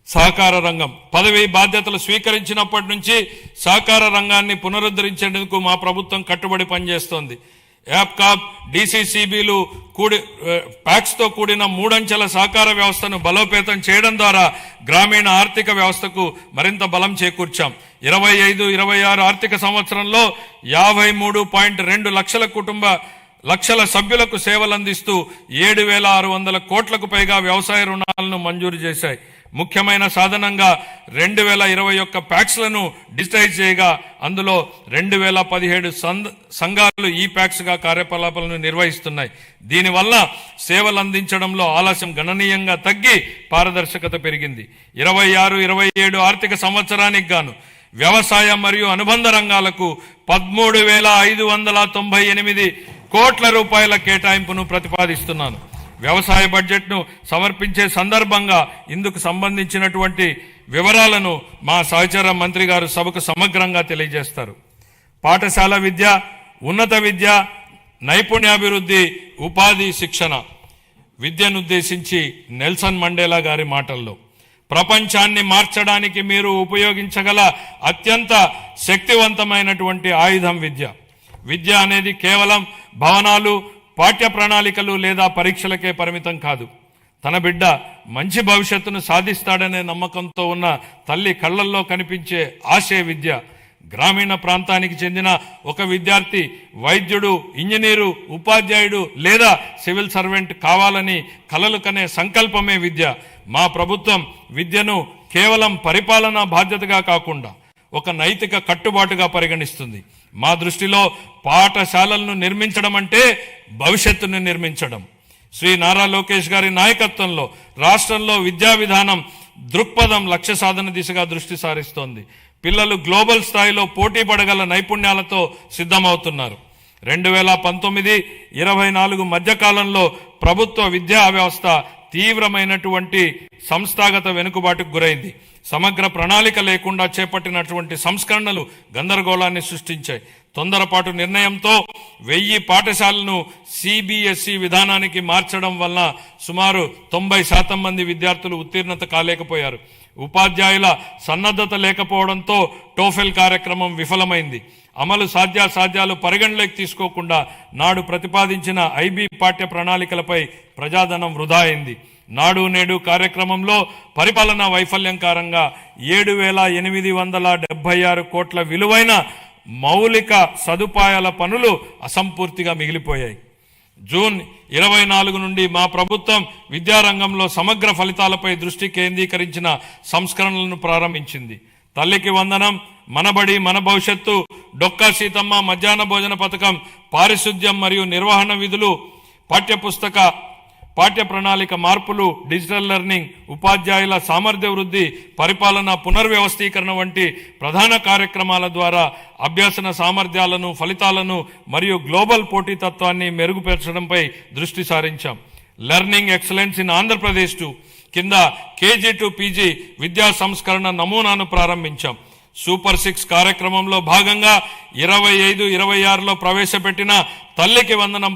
సహకార రంగం పదవి బాధ్యతలు స్వీకరించినప్పటి నుంచి సహకార రంగాన్ని పునరుద్ధరించేందుకు మా ప్రభుత్వం కట్టుబడి పనిచేస్తోంది. యాప్కాప్, డీసీసీబీలు ప్యాక్స్తో కూడిన 3 అంచెల సహకార వ్యవస్థను బలోపేతం చేయడం ద్వారా గ్రామీణ ఆర్థిక వ్యవస్థకు మరింత బలం చేకూర్చాం. 25-26 ఆర్థిక సంవత్సరంలో 53.2 లక్షల సభ్యులకు సేవలందిస్తూ 7,600 కోట్లకు పైగా వ్యవసాయ రుణాలను మంజూరు చేశాయి. ముఖ్యమైన సాధనంగా 2021 ప్యాక్స్లను డిజిటైజ్ చేయగా అందులో 2017 సంఘాలు ఈ ప్యాక్స్గా కార్యకలాపాలను నిర్వహిస్తున్నాయి. దీనివల్ల సేవలు అందించడంలో ఆలస్యం గణనీయంగా తగ్గి పారదర్శకత పెరిగింది. 26-27 ఆర్థిక సంవత్సరానికి గాను వ్యవసాయ మరియు అనుబంధ రంగాలకు 13,598 కోట్ల రూపాయల కేటాయింపును ప్రతిపాదిస్తున్నాను. వ్యవసాయ బడ్జెట్ను సమర్పించే సందర్భంగా ఇందుకు సంబంధించినటువంటి వివరాలను మా సహచర మంత్రి గారు సభకు సమగ్రంగా తెలియజేస్తారు. పాఠశాల విద్య, ఉన్నత విద్య, నైపుణ్యాభివృద్ధి, ఉపాధి, శిక్షణ విద్యనుద్దేశించి నెల్సన్ మండేలా గారి మాటల్లో, ప్రపంచాన్ని మార్చడానికి మీరు ఉపయోగించగల అత్యంత శక్తివంతమైనటువంటి ఆయుధం విద్య. విద్య అనేది కేవలం భవనాలు, పాఠ్య ప్రణాళికలు లేదా పరీక్షలకే పరిమితం కాదు. తన బిడ్డ మంచి భవిష్యత్తును సాధిస్తాడనే నమ్మకంతో ఉన్న తల్లి కళ్లల్లో కనిపించే ఆశే విద్య. గ్రామీణ ప్రాంతానికి చెందిన ఒక విద్యార్థి వైద్యుడు, ఇంజనీరు, ఉపాధ్యాయుడు లేదా సివిల్ సర్వెంట్ కావాలని కలలు కనే సంకల్పమే విద్య. మా ప్రభుత్వం విద్యను కేవలం పరిపాలనా బాధ్యతగా కాకుండా ఒక నైతిక కట్టుబాటుగా పరిగణిస్తుంది. మా దృష్టిలో పాఠశాలలను నిర్మించడం అంటే భవిష్యత్తును నిర్మించడం. శ్రీ నారా లోకేష్ గారి నాయకత్వంలో రాష్ట్రంలో విద్యా విధానం దృక్పథం లక్ష్య సాధన దిశగా దృష్టి సారిస్తోంది. పిల్లలు గ్లోబల్ స్థాయిలో పోటీ పడగల నైపుణ్యాలతో సిద్ధమవుతున్నారు. 2019-24 మధ్యకాలంలో ప్రభుత్వ విద్యా వ్యవస్థ తీవ్రమైనటువంటి సంస్థాగత వెనుకబాటుకు గురైంది. సమగ్ర ప్రణాళిక లేకుండా చేపట్టినటువంటి సంస్కరణలు గందరగోళాన్ని సృష్టించాయి. తొందరపాటు నిర్ణయంతో 1000 పాఠశాలను సిబిఎస్ఈ విధానానికి మార్చడం వల్ల సుమారు 90% మంది విద్యార్థులు ఉత్తీర్ణత కాలేకపోయారు. ఉపాధ్యాయుల సన్నద్ధత లేకపోవడంతో టోఫెల్ కార్యక్రమం విఫలమైంది. అమలు సాధ్యాసాధ్యాలు పరిగణలోకి తీసుకోకుండా నాడు ప్రతిపాదించిన ఐబీ పాఠ్య ప్రణాళికలపై ప్రజాధనం వృధా అయింది. నాడు నేడు కార్యక్రమంలో పరిపాలనా వైఫల్యం కారణంగా 7,876 కోట్ల విలువైన మౌలిక సదుపాయాల పనులు అసంపూర్తిగా మిగిలిపోయాయి. జూన్ 24 నుండి మా ప్రభుత్వం విద్యారంగంలో సమగ్ర ఫలితాలపై దృష్టి కేంద్రీకరించిన సంస్కరణలను ప్రారంభించింది. తల్లికి వందనం, మనబడి మన భవిష్యత్తు, డొక్కా సీతమ్మ మధ్యాహ్న భోజన పథకం, పారిశుద్ధ్యం మరియు నిర్వహణ విధులు, పాఠ్య ప్రణాళిక మార్పులు, డిజిటల్ లెర్నింగ్, ఉపాధ్యాయుల సామర్థ్య వృద్ధి, పరిపాలన పునర్వ్యవస్థీకరణ వంటి ప్రధాన కార్యక్రమాల ద్వారా అభ్యసన సామర్థ్యాలను, ఫలితాలను మరియు గ్లోబల్ పోటీతత్వాన్ని మెరుగుపరచడంపై దృష్టి సారించాం. లెర్నింగ్ ఎక్సలెన్స్ ఇన్ ఆంధ్రప్రదేశ్ కింద కేజీ టు పీజీ విద్యా సంస్కరణ నమూనాను ప్రారంభించాం. సూపర్ 6 కార్యక్రమంలో భాగంగా 25-26లో ప్రవేశపెట్టిన తల్లికి వందనం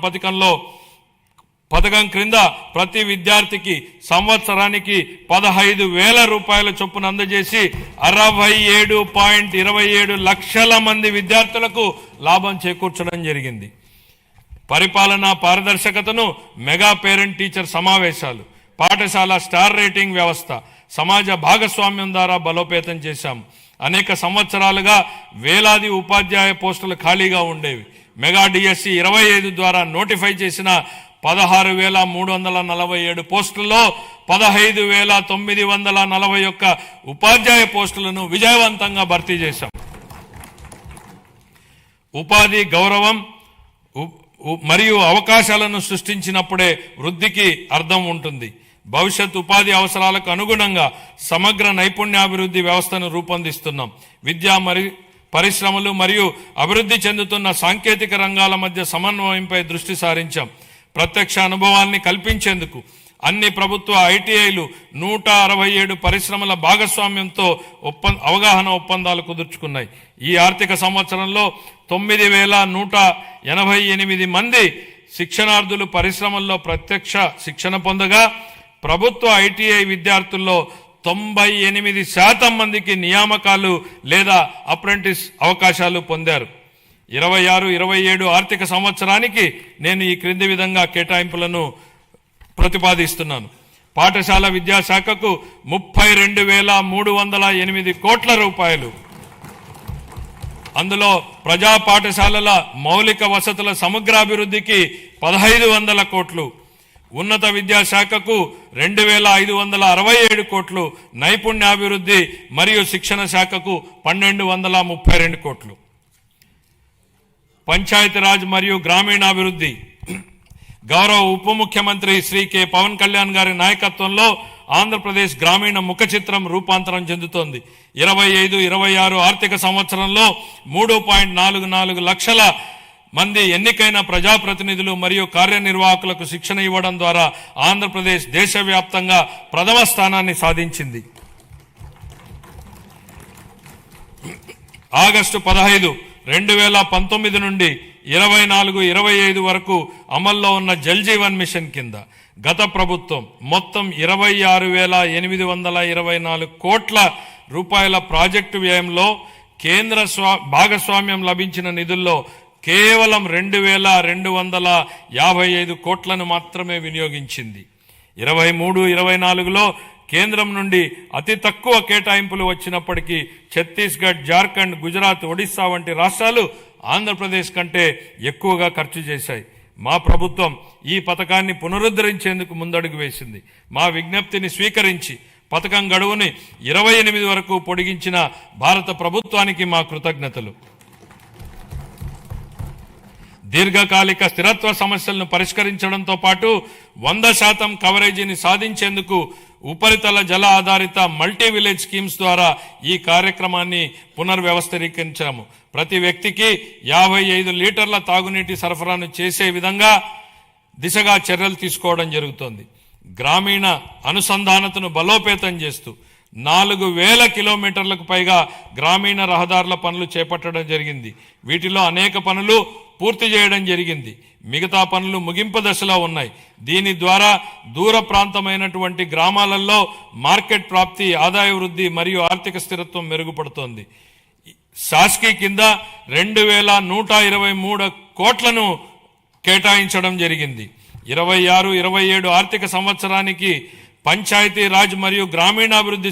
పథకం క్రింద ప్రతి విద్యార్థికి సంవత్సరానికి 15,000 రూపాయల చొప్పున అందజేసి 67.27 లక్షల మంది విద్యార్థులకు లాభం చేకూర్చడం జరిగింది. పరిపాలనా పారదర్శకతను, మెగా పేరెంట్ టీచర్ సమావేశాలు, పాఠశాల స్టార్ రేటింగ్ వ్యవస్థ, సమాజ భాగస్వామ్యం ద్వారా బలోపేతం చేశాం. అనేక సంవత్సరాలుగా వేలాది ఉపాధ్యాయ పోస్టులు ఖాళీగా ఉండేవి. మెగా డిఎస్సి 25 ద్వారా నోటిఫై చేసిన 16,347 పోస్టుల్లో 15,941 ఉపాధ్యాయ పోస్టులను విజయవంతంగా భర్తీ చేశాం. ఉపాధి, గౌరవం మరియు అవకాశాలను సృష్టించినప్పుడే వృద్ధికి అర్థం ఉంటుంది. భవిష్యత్ ఉపాధి అవసరాలకు అనుగుణంగా సమగ్ర నైపుణ్యాభివృద్ధి వ్యవస్థను రూపొందిస్తున్నాం. విద్య పరిశ్రమలు మరియు అభివృద్ధి చెందుతున్న సాంకేతిక రంగాల మధ్య సమన్వయంపై దృష్టి సారించాం. ప్రత్యక్ష అనుభవాల్ని కల్పించేందుకు అన్ని ప్రభుత్వ ఐటీఐలు 167 పరిశ్రమల భాగస్వామ్యంతో అవగాహన ఒప్పందాలు కుదుర్చుకున్నాయి. ఈ ఆర్థిక సంవత్సరంలో 9188 మంది శిక్షణార్థులు పరిశ్రమల్లో ప్రత్యక్ష శిక్షణ పొందగా ప్రభుత్వ ఐటీఐ విద్యార్థుల్లో 98% మందికి నియామకాలు లేదా అప్రెంటిస్ అవకాశాలు పొందారు. 26-27 ఆర్థిక సంవత్సరానికి నేను ఈ క్రింది విధంగా కేటాయింపులను ప్రతిపాదిస్తున్నాను. పాఠశాల విద్యాశాఖకు 32,308 కోట్ల రూపాయలు. అందులో ప్రజా పాఠశాలల మౌలిక వసతుల సమగ్రాభివృద్ధికి 1,500 కోట్లు, ఉన్నత విద్యాశాఖకు 2,567 కోట్లు, నైపుణ్యాభివృద్ధి మరియు శిక్షణ శాఖకు 1,232 కోట్లు. పంచాయతీరాజ్ మరియు గ్రామీణాభివృద్ధి గౌరవ ఉప ముఖ్యమంత్రి శ్రీ కె పవన్ కళ్యాణ్ గారి నాయకత్వంలో ఆంధ్రప్రదేశ్ గ్రామీణ ముఖ చిత్రం రూపాంతరం చెందుతోంది. 25-26 ఆర్థిక సంవత్సరంలో 3.44 లక్షల మంది ఎన్నికైన ప్రజాప్రతినిధులు మరియు కార్యనిర్వాహకులకు శిక్షణ ఇవ్వడం ద్వారా ఆంధ్రప్రదేశ్ దేశవ్యాప్తంగా ప్రథమ స్థానాన్ని సాధించింది. ఆగస్టు 15, 2019 నుండి 24-25 వరకు అమల్లో ఉన్న జల్ జీవన్ మిషన్ కింద గత ప్రభుత్వం మొత్తం 26,824 కోట్ల రూపాయల ప్రాజెక్టు వ్యయంలో కేంద్ర భాగస్వామ్యం లభించిన నిధుల్లో కేవలం 2,255 కోట్లను మాత్రమే వినియోగించింది. 23-24లో కేంద్రం నుండి అతి తక్కువ కేటాయింపులు వచ్చినప్పటికీ ఛత్తీస్గఢ్, జార్ఖండ్, గుజరాత్, ఒడిశా వంటి రాష్ట్రాలు ఆంధ్రప్రదేశ్ కంటే ఎక్కువగా ఖర్చు చేశాయి. మా ప్రభుత్వం ఈ పథకాన్ని పునరుద్ధరించేందుకు ముందడుగు వేసింది. మా విజ్ఞప్తిని స్వీకరించి పథకం గడువుని 28 వరకు పొడిగించిన భారత ప్రభుత్వానికి మా కృతజ్ఞతలు. దీర్ఘకాలిక స్థిరత్వ సమస్యలను పరిష్కరించడంతో పాటు 100% కవరేజీని సాధించేందుకు ఉపరితల జల ఆధారిత మల్టీ విలేజ్ స్కీమ్స్ ద్వారా ఈ కార్యక్రమాన్ని పునర్వ్యవస్థీకరించాము. ప్రతి వ్యక్తికి 55 లీటర్ల తాగునీటి సరఫరాను చేసే విధంగా దిశగా చర్యలు తీసుకోవడం జరుగుతోంది. గ్రామీణ అనుసంధానతను బలోపేతం చేస్తూ 4,000 కిలోమీటర్లకు పైగా గ్రామీణ రహదారుల పనులు చేపట్టడం జరిగింది. వీటిలో అనేక పనులు పూర్తి చేయడం జరిగింది. మిగతా పనులు ముగింపు దశలో ఉన్నాయి. దీని ద్వారా దూర ప్రాంతమైనటువంటి గ్రామాలలో మార్కెట్ ప్రాప్తి, ఆదాయ వృద్ధి మరియు ఆర్థిక స్థిరత్వం మెరుగుపడుతోంది. శాస్కీ కింద 2,123 కోట్లను కేటాయించడం జరిగింది. 26-27 ఆర్థిక సంవత్సరానికి పంచాయతీ రాజ్ మరియు గ్రామీణాభివృద్ధి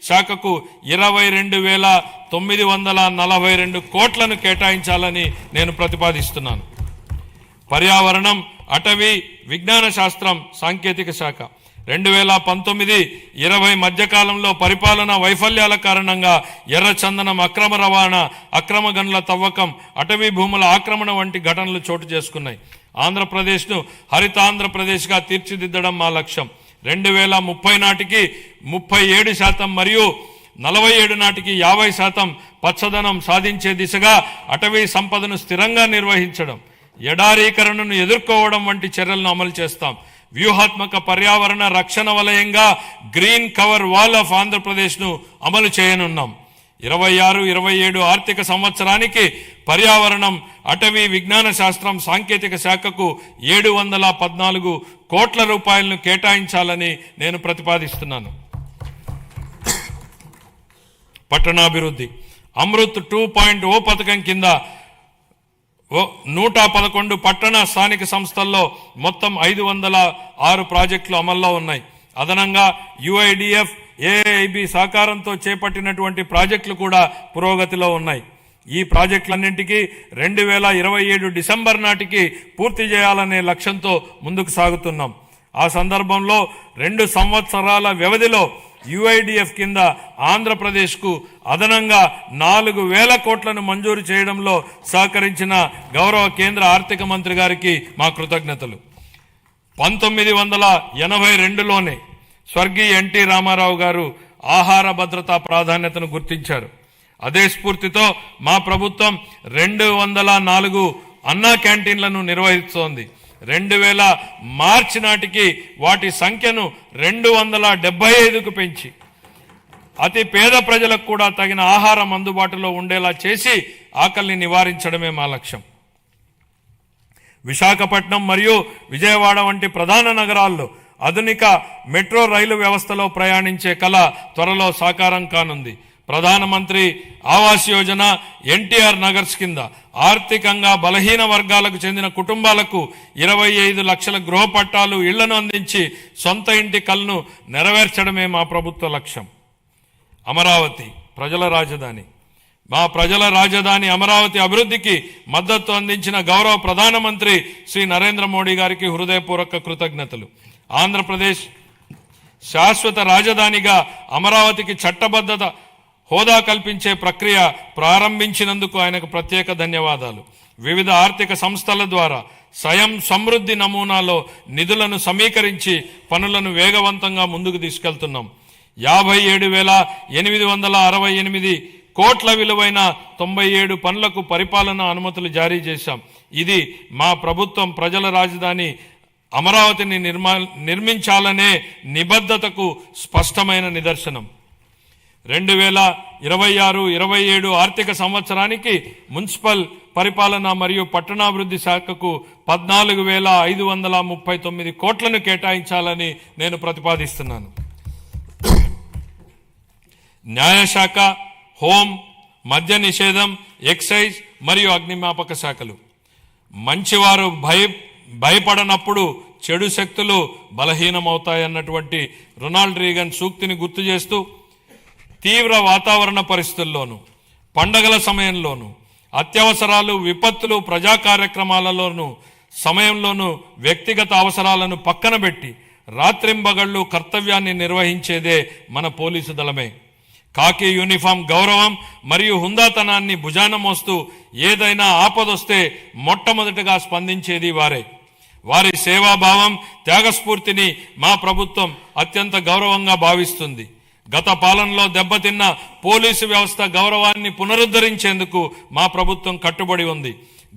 శాఖకు 22,942 కోట్లను కేటాయించాలని నేను ప్రతిపాదిస్తున్నాను. పర్యావరణం, అటవీ, విజ్ఞాన శాస్త్రం, సాంకేతిక శాఖ 2019-20 మధ్యకాలంలో పరిపాలనా వైఫల్యాల కారణంగా ఎర్రచందనం అక్రమ రవాణా, అక్రమ గనుల తవ్వకం, అటవీ భూముల ఆక్రమణ వంటి ఘటనలు చోటు చేసుకున్నాయి. ఆంధ్రప్రదేశ్ను హరితాంధ్రప్రదేశ్గా తీర్చిదిద్దడం మా లక్ష్యం. 2030 నాటికి 37% మరియు 47 నాటికి 50% పచ్చదనం సాధించే దిశగా అటవీ సంపదను స్థిరంగా నిర్వహించడం, ఎడారీకరణను ఎదుర్కోవడం వంటి చర్యలను అమలు చేస్తాం. వ్యూహాత్మక పర్యావరణ రక్షణ వలయంగా గ్రీన్ కవర్ వాల్ ఆఫ్ ఆంధ్రప్రదేశ్ను అమలు చేయనున్నాం. 26-27 ఆర్థిక సంవత్సరానికి పర్యావరణం, అటవీ, విజ్ఞాన శాస్త్రం, సాంకేతిక శాఖకు 714 కోట్ల రూపాయలను కేటాయించాలని నేను ప్రతిపాదిస్తున్నాను. పట్టణాభివృద్ధి అమృత్ 2.0 పథకం కింద 111 పట్టణ స్థానిక సంస్థల్లో మొత్తం 506 ప్రాజెక్టులు అమల్లో ఉన్నాయి. అదనంగా UIDF, AIB సహకారంతో చేపట్టినటువంటి ప్రాజెక్టులు కూడా పురోగతిలో ఉన్నాయి. ఈ ప్రాజెక్టులన్నింటికీ 2027 డిసెంబర్ నాటికి పూర్తి చేయాలనే లక్ష్యంతో ముందుకు సాగుతున్నాం. ఆ సందర్భంలో 2 సంవత్సరాల వ్యవధిలో UIDF కింద ఆంధ్రప్రదేశ్కు అదనంగా 4,000 కోట్లను మంజూరు చేయడంలో సహకరించిన గౌరవ కేంద్ర ఆర్థిక మంత్రి గారికి మా కృతజ్ఞతలు. 1982లోనే స్వర్గీయ ఎన్టీ రామారావు గారు ఆహార భద్రతా ప్రాధాన్యతను గుర్తించారు. అదే స్ఫూర్తితో మా ప్రభుత్వం 204 అన్నా క్యాంటీన్లను నిర్వహిస్తోంది. 2000 మార్చి నాటికి వాటి సంఖ్యను 275కు పెంచి అతి పేద ప్రజలకు కూడా తగిన ఆహారం అందుబాటులో ఉండేలా చేసి ఆకలిని నివారించడమే మా లక్ష్యం. విశాఖపట్నం మరియు విజయవాడ వంటి ప్రధాన నగరాల్లో ఆధునిక మెట్రో రైలు వ్యవస్థలో ప్రయాణించే కల త్వరలో సాకారం కానుంది. ప్రధానమంత్రి ఆవాస్ యోజన, ఎన్టీఆర్ నగర్స్ కింద ఆర్థికంగా బలహీన వర్గాలకు చెందిన కుటుంబాలకు 25 లక్షల గృహ పట్టాలు, ఇళ్లను అందించి సొంత ఇంటి కలను నెరవేర్చడమే మా ప్రభుత్వ లక్ష్యం. అమరావతి ప్రజల రాజధాని. మా ప్రజల రాజధాని అమరావతి అభివృద్ధికి మద్దతు అందించిన గౌరవ ప్రధానమంత్రి శ్రీ నరేంద్ర మోడీ గారికి హృదయపూర్వక కృతజ్ఞతలు. ఆంధ్రప్రదేశ్ శాశ్వత రాజధానిగా అమరావతికి చట్టబద్ధత హోదా కల్పించే ప్రక్రియ ప్రారంభించినందుకు ఆయనకు ప్రత్యేక ధన్యవాదాలు. వివిధ ఆర్థిక సంస్థల ద్వారా స్వయం సమృద్ధి నమూనాలో నిధులను సమీకరించి పనులను వేగవంతంగా ముందుకు తీసుకెళ్తున్నాం. 57,868 కోట్ల విలువైన 97 పనులకు పరిపాలనా అనుమతులు జారీ చేశాం. ఇది మా ప్రభుత్వం ప్రజల రాజధాని అమరావతిని నిర్మించాలనే నిబద్ధతకు స్పష్టమైన నిదర్శనం. 2026-27 ఆర్థిక సంవత్సరానికి మున్సిపల్ పరిపాలన మరియు పట్టణాభివృద్ధి శాఖకు 14,539 కోట్లను కేటాయించాలని నేను ప్రతిపాదిస్తున్నాను. న్యాయశాఖ, హోం, మద్య నిషేధం, ఎక్సైజ్ మరియు అగ్నిమాపక శాఖలు. మంచివారు భయపడనప్పుడు చెడు శక్తులు బలహీనమవుతాయన్నటువంటి రొనాల్డ్ రీగన్ సూక్తిని గుర్తు చేస్తూ తీవ్ర వాతావరణ పరిస్థితుల్లోనూ, పండగల సమయంలోనూ, అత్యవసరాలు, విపత్తులు, ప్రజా కార్యక్రమాలలోనూ సమయంలోనూ వ్యక్తిగత అవసరాలను పక్కన పెట్టి రాత్రింబగళ్లు కర్తవ్యాన్ని నిర్వహించేదే మన పోలీసు దళమే. కాకి యూనిఫామ్ గౌరవం మరియు హుందాతనాన్ని భుజాన మోస్తూ ఏదైనా ఆపదొస్తే మొట్టమొదటిగా స్పందించేది వారే. వారి సేవాభావం, త్యాగస్ఫూర్తిని మా ప్రభుత్వం అత్యంత గౌరవంగా భావిస్తుంది. గత పాలనలో దెబ్బతిన్న పోలీసు వ్యవస్థ గౌరవాన్ని పునరుద్ధరించేందుకు మా ప్రభుత్వం కట్టుబడి ఉంది.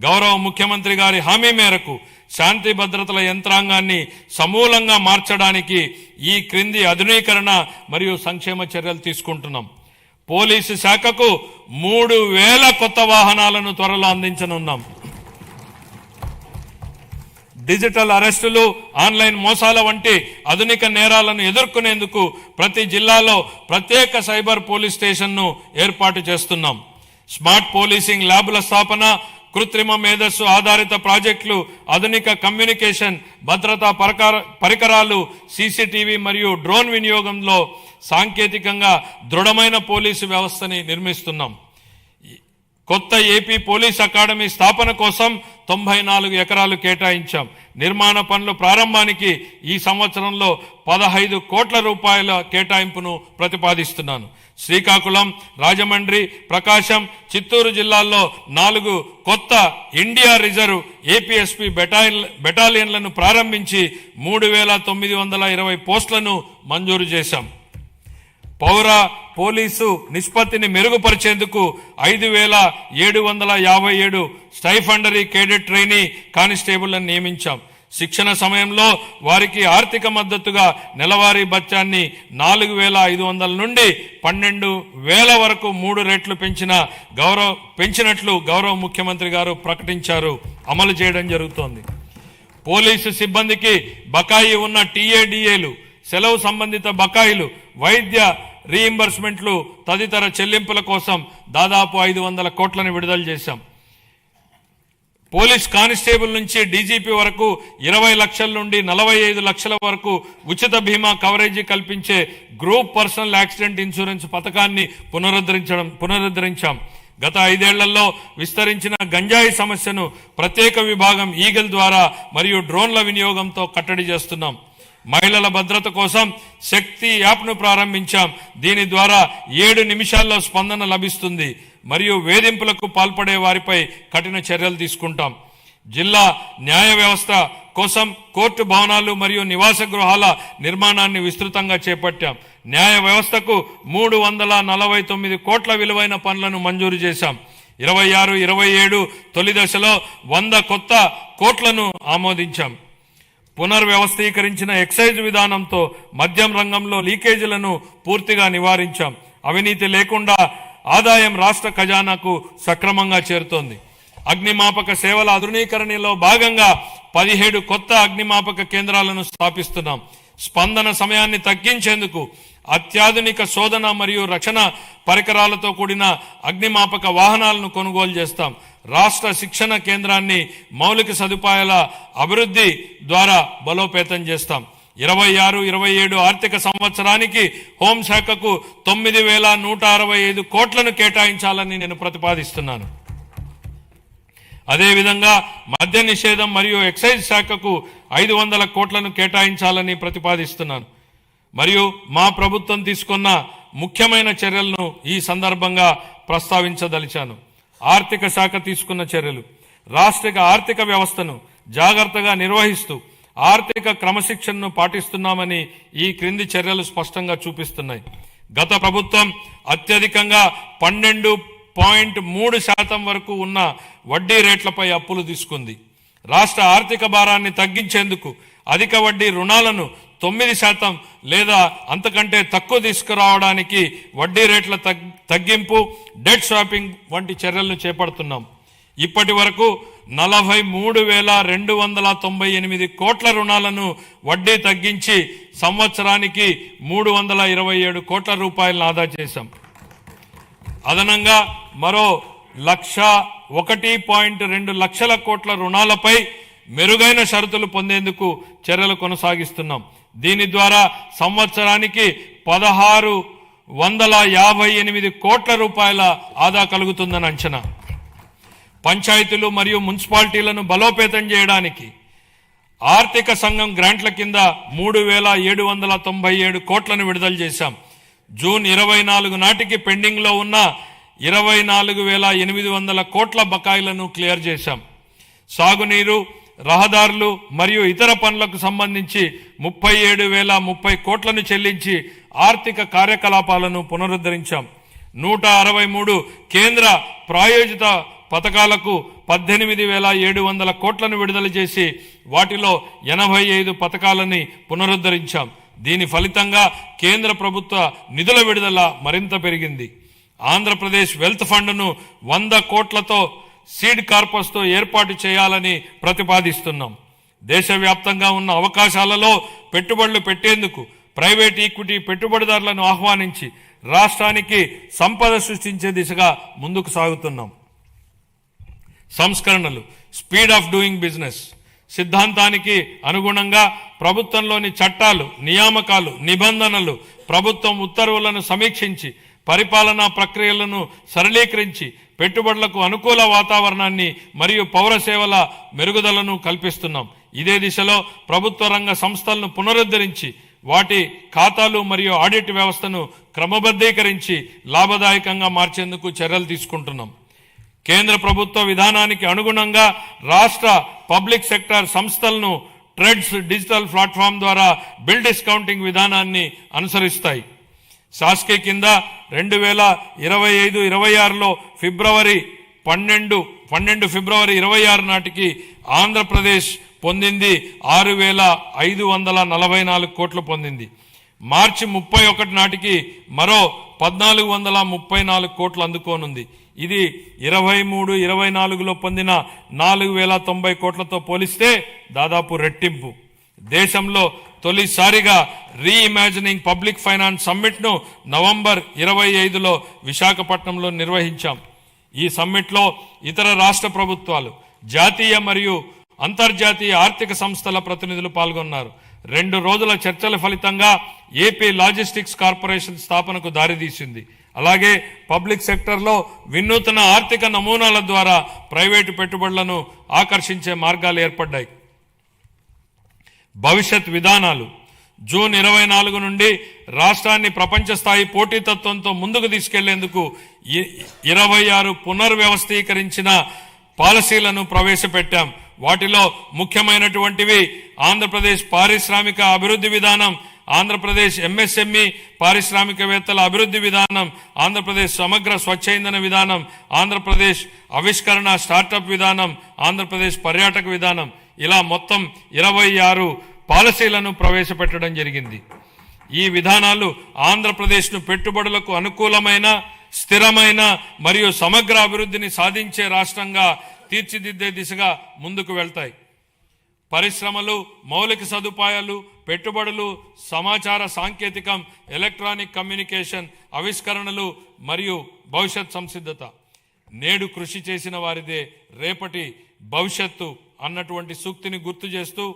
గౌరవ ముఖ్యమంత్రి గారి హామీ మేరకు శాంతి భద్రతల యంత్రాంగాన్ని సమూలంగా మార్చడానికి ఈ క్రింది ఆధునీకరణ మరియు సంక్షేమ చర్యలు తీసుకుంటున్నాం. పోలీసు శాఖకు 3,000 కొత్త వాహనాలను త్వరలో అందించనున్నాం. డిజిటల్ అరెస్టులు, ఆన్లైన్ మోసాల వంటి ఆధునిక నేరాలను ఎదుర్కొనేందుకు ప్రతి జిల్లాలో ప్రత్యేక సైబర్ పోలీస్ స్టేషన్ను ఏర్పాటు చేస్తున్నాం. స్మార్ట్ పోలీసింగ్ ల్యాబ్ల స్థాపన, కృత్రిమ మేధస్సు ఆధారిత ప్రాజెక్టులు, ఆధునిక కమ్యూనికేషన్ భద్రతా పరికరాలు, సీసీటీవీ మరియు డ్రోన్ వినియోగంలో సాంకేతికంగా దృఢమైన పోలీసు వ్యవస్థని నిర్మిస్తున్నాం. కొత్త ఏపీ పోలీస్ అకాడమీ స్థాపన కోసం 94 ఎకరాలు కేటాయించాం. నిర్మాణ పనుల ప్రారంభానికి ఈ సంవత్సరంలో 15 కోట్ల రూపాయల కేటాయింపును ప్రతిపాదిస్తున్నాను. శ్రీకాకుళం, రాజమండ్రి, ప్రకాశం, చిత్తూరు జిల్లాల్లో 4 కొత్త ఇండియా రిజర్వ్ ఏపీఎస్పీ బెటాలియన్లను ప్రారంభించి 3,920 పోస్టులను మంజూరు చేశాం. పౌర పోలీసు నిష్పత్తిని మెరుగుపరిచేందుకు 5,757 స్టైఫండరీ కేడెట్ ట్రైనీ కానిస్టేబుళ్లను నియమించాం. శిక్షణ సమయంలో వారికి ఆర్థిక మద్దతుగా నెలవారీ భత్యాన్ని 4,500 నుండి 12,000 వరకు 3 రెట్లు పెంచినట్లు గౌరవ ముఖ్యమంత్రి గారు ప్రకటించారు. అమలు చేయడం జరుగుతోంది. పోలీసు సిబ్బందికి బకాయి ఉన్న టీఏడీఏలు, సెలవు సంబంధిత బకాయిలు, వైద్య రీయింబర్స్మెంట్లు తదితర చెల్లింపుల కోసం దాదాపు 500 కోట్లను విడుదల చేశాం. పోలీస్ కానిస్టేబుల్ నుంచి డీజీపీ వరకు 20 లక్షల నుండి 45 లక్షల వరకు ఉచిత బీమా కవరేజీ కల్పించే గ్రూప్ పర్సనల్ యాక్సిడెంట్ ఇన్సూరెన్స్ పథకాన్ని పునరుద్ధరించాం. గత 5 ఏళ్లలో విస్తరించిన గంజాయి సమస్యను ప్రత్యేక విభాగం ఈగల్ ద్వారా మరియు డ్రోన్ల వినియోగంతో కట్టడి చేస్తున్నాం. మహిళల భద్రత కోసం శక్తి యాప్ను ప్రారంభించాం. దీని ద్వారా 7 నిమిషాల్లో స్పందన లభిస్తుంది మరియు వేధింపులకు పాల్పడే వారిపై కఠిన చర్యలు తీసుకుంటాం. జిల్లా న్యాయ వ్యవస్థ కోసం కోర్టు భవనాలు మరియు నివాస గృహాల నిర్మాణాన్ని విస్తృతంగా చేపట్టాం. న్యాయ వ్యవస్థకు 349 కోట్ల విలువైన పనులను మంజూరు చేశాం. 26-27 తొలి దశలో 100 కొత్త కోట్లను ఆమోదించాం. పునర్వ్యవస్థీకరించిన ఎక్సైజ్ విధానంతో మద్యం రంగంలో లీకేజీలను పూర్తిగా నివారించాం. అవినీతి లేకుండా ఆదాయం రాష్ట్ర ఖజానాకు సక్రమంగా చేరుతోంది. అగ్నిమాపక సేవల ఆధునీకరణలో భాగంగా 17 కొత్త అగ్నిమాపక కేంద్రాలను స్థాపిస్తున్నాం. స్పందన సమయాన్ని తగ్గించేందుకు అత్యాధునిక శోధన మరియు రక్షణ పరికరాలతో కూడిన అగ్నిమాపక వాహనాలను కొనుగోలు చేస్తాం. రాష్ట్ర శిక్షణ కేంద్రాన్ని మౌలిక సదుపాయాల అభివృద్ధి ద్వారా బలోపేతం చేస్తాం. 26-27 ఆర్థిక సంవత్సరానికి హోంశాఖకు 9,165 కోట్లను కేటాయించాలని నేను ప్రతిపాదిస్తున్నాను. అదేవిధంగా మద్య నిషేధం మరియు ఎక్సైజ్ శాఖకు 500 కోట్లను కేటాయించాలని ప్రతిపాదిస్తున్నాను. మరియు మా ప్రభుత్వం తీసుకున్న ముఖ్యమైన చర్యలను ఈ సందర్భంగా ప్రస్తావించదలిచాను. ఆర్థిక శాఖ తీసుకున్న చర్యలు: రాష్ట్ర ఆర్థిక వ్యవస్థను జాగ్రత్తగా నిర్వహిస్తూ ఆర్థిక క్రమశిక్షణను పాటిస్తున్నామని ఈ క్రింది చర్యలు స్పష్టంగా చూపిస్తున్నాయి. గత ప్రభుత్వం అత్యధికంగా 12.3% వరకు ఉన్న వడ్డీ రేట్లపై అప్పులు తీసుకుంది. రాష్ట్ర ఆర్థిక భారాన్ని తగ్గించేందుకు అధిక వడ్డీ రుణాలను 9% లేదా అంతకంటే తక్కువ తీసుకురావడానికి వడ్డీ రేట్ల తగ్గింపు, డెట్ స్వాపింగ్ వంటి చర్యలను చేపడుతున్నాం. ఇప్పటి వరకు 43,298 కోట్ల రుణాలను వడ్డీ తగ్గించి సంవత్సరానికి 327 కోట్ల రూపాయలను ఆదా చేశాం. అదనంగా మరో 1.2 లక్షల కోట్ల రుణాలపై మెరుగైన షరతులు పొందేందుకు చర్యలు కొనసాగిస్తున్నాం. దీని ద్వారా సంవత్సరానికి 1,658 కోట్ల రూపాయల ఆదా కలుగుతుందని అంచనా. పంచాయతీలు మరియు మున్సిపాలిటీలను బలోపేతం చేయడానికి ఆర్థిక సంఘం గ్రాంట్ల కింద 3,797 కోట్లను విడుదల చేశాం. జూన్ 24 నాటికి పెండింగ్లో ఉన్న 24,800 కోట్ల బకాయిలను క్లియర్ చేశాం. సాగునీరు, రహదారులు మరియు ఇతర పనులకు సంబంధించి 37,030 కోట్లను చెల్లించి ఆర్థిక కార్యకలాపాలను పునరుద్ధరించాం. 163 కేంద్ర ప్రాయోజిత పథకాలకు 18,700 కోట్లను విడుదల చేసి వాటిలో 85 పథకాలని పునరుద్ధరించాం. దీని ఫలితంగా కేంద్ర ప్రభుత్వ నిధుల విడుదల మరింత పెరిగింది. ఆంధ్రప్రదేశ్ వెల్త్ ఫండ్ను 100 కోట్లతో సీడ్ కార్పస్తో ఏర్పాటు చేయాలని ప్రతిపాదిస్తున్నాం. దేశవ్యాప్తంగా ఉన్న అవకాశాలలో పెట్టుబడులు పెట్టేందుకు ప్రైవేట్ ఈక్విటీ పెట్టుబడిదారులను ఆహ్వానించి రాష్ట్రానికి సంపద సృష్టించే దిశగా ముందుకు సాగుతున్నాం. సంస్కరణలు, స్పీడ్ ఆఫ్ డూయింగ్ బిజినెస్ సిద్ధాంతానికి అనుగుణంగా ప్రభుత్వంలోని చట్టాలు, నియామకాలు, నిబంధనలు, ప్రభుత్వం ఉత్తర్వులను సమీక్షించి పరిపాలనా ప్రక్రియలను సరళీకరించి పెట్టుబడులకు అనుకూల వాతావరణాన్ని మరియు పౌర సేవల మెరుగుదలను కల్పిస్తున్నాం. ఇదే దిశలో ప్రభుత్వ రంగ సంస్థలను పునరుద్ధరించి వాటి ఖాతాలు మరియు ఆడిట్ వ్యవస్థను క్రమబద్ధీకరించి లాభదాయకంగా మార్చేందుకు చర్యలు తీసుకుంటున్నాం. కేంద్ర ప్రభుత్వ విధానానికి అనుగుణంగా రాష్ట్ర పబ్లిక్ సెక్టార్ సంస్థలను ట్రెడ్స్ డిజిటల్ ప్లాట్ఫామ్ ద్వారా బిల్ డిస్కౌంటింగ్ విధానాన్ని అనుసరిస్తాయి. శాస్కీ కింద 2025-26లో ఫిబ్రవరి 12 ఫిబ్రవరి 26 నాటికి ఆంధ్రప్రదేశ్ పొందింది 6,544 కోట్లు పొందింది. మార్చి 31 నాటికి మరో 1,434 కోట్లు అందుకోనుంది. ఇది 23-24లో పొందిన 4,090 కోట్లతో పోలిస్తే దాదాపు రెట్టింపు. దేశంలో తొలిసారిగా రీఇమాజినింగ్ పబ్లిక్ ఫైనాన్స్ సమ్మిట్ను నవంబర్ 25లో విశాఖపట్నంలో నిర్వహించాం. ఈ సమ్మిట్లో ఇతర రాష్ట్ర ప్రభుత్వాలు, జాతీయ మరియు అంతర్జాతీయ ఆర్థిక సంస్థల ప్రతినిధులు పాల్గొన్నారు. 2 రోజుల చర్చల ఫలితంగా ఏపీ లాజిస్టిక్స్ కార్పొరేషన్ స్థాపనకు దారితీసింది. అలాగే పబ్లిక్ సెక్టర్లో వినూత్న ఆర్థిక నమూనాల ద్వారా ప్రైవేటు పెట్టుబడులను ఆకర్షించే మార్గాలు ఏర్పడ్డాయి. భవిష్యత్ విధానాలు: జూన్ 24 నుండి రాష్ట్రాన్ని ప్రపంచ స్థాయి పోటీతత్వంతో ముందుకు తీసుకెళ్లేందుకు 26 పునర్వ్యవస్థీకరించిన పాలసీలను ప్రవేశపెట్టాం. వాటిలో ముఖ్యమైనటువంటివి ఆంధ్రప్రదేశ్ పారిశ్రామిక అభివృద్ధి విధానం, ఆంధ్రప్రదేశ్ ఎంఎస్ఎంఈ పారిశ్రామికవేత్తల అభివృద్ధి విధానం, ఆంధ్రప్రదేశ్ సమగ్ర స్వచ్ఛ ఇంధన విధానం, ఆంధ్రప్రదేశ్ ఆవిష్కరణ స్టార్టప్ విధానం, ఆంధ్రప్రదేశ్ పర్యాటక విధానం, ఇలా మొత్తం 26 పాలసీలను ప్రవేశపెట్టడం జరిగింది. ఈ విధానాలు ఆంధ్రప్రదేశ్ను పెట్టుబడులకు అనుకూలమైన, స్థిరమైన మరియు సమగ్ర అభివృద్ధిని సాధించే రాష్ట్రంగా తీర్చిదిద్దే దిశగా ముందుకు వెళ్తాయి. పరిశ్రమలు, మౌలిక సదుపాయాలు, పెట్టుబడులు, సమాచార సాంకేతికం, ఎలక్ట్రానిక్ కమ్యూనికేషన్, ఆవిష్కరణలు మరియు భవిష్యత్ సంసిద్ధత. నేడు కృషి చేసిన వారిదే రేపటి భవిష్యత్తు అన్నటువంటి సూక్తిని గుర్తు చేస్తూ,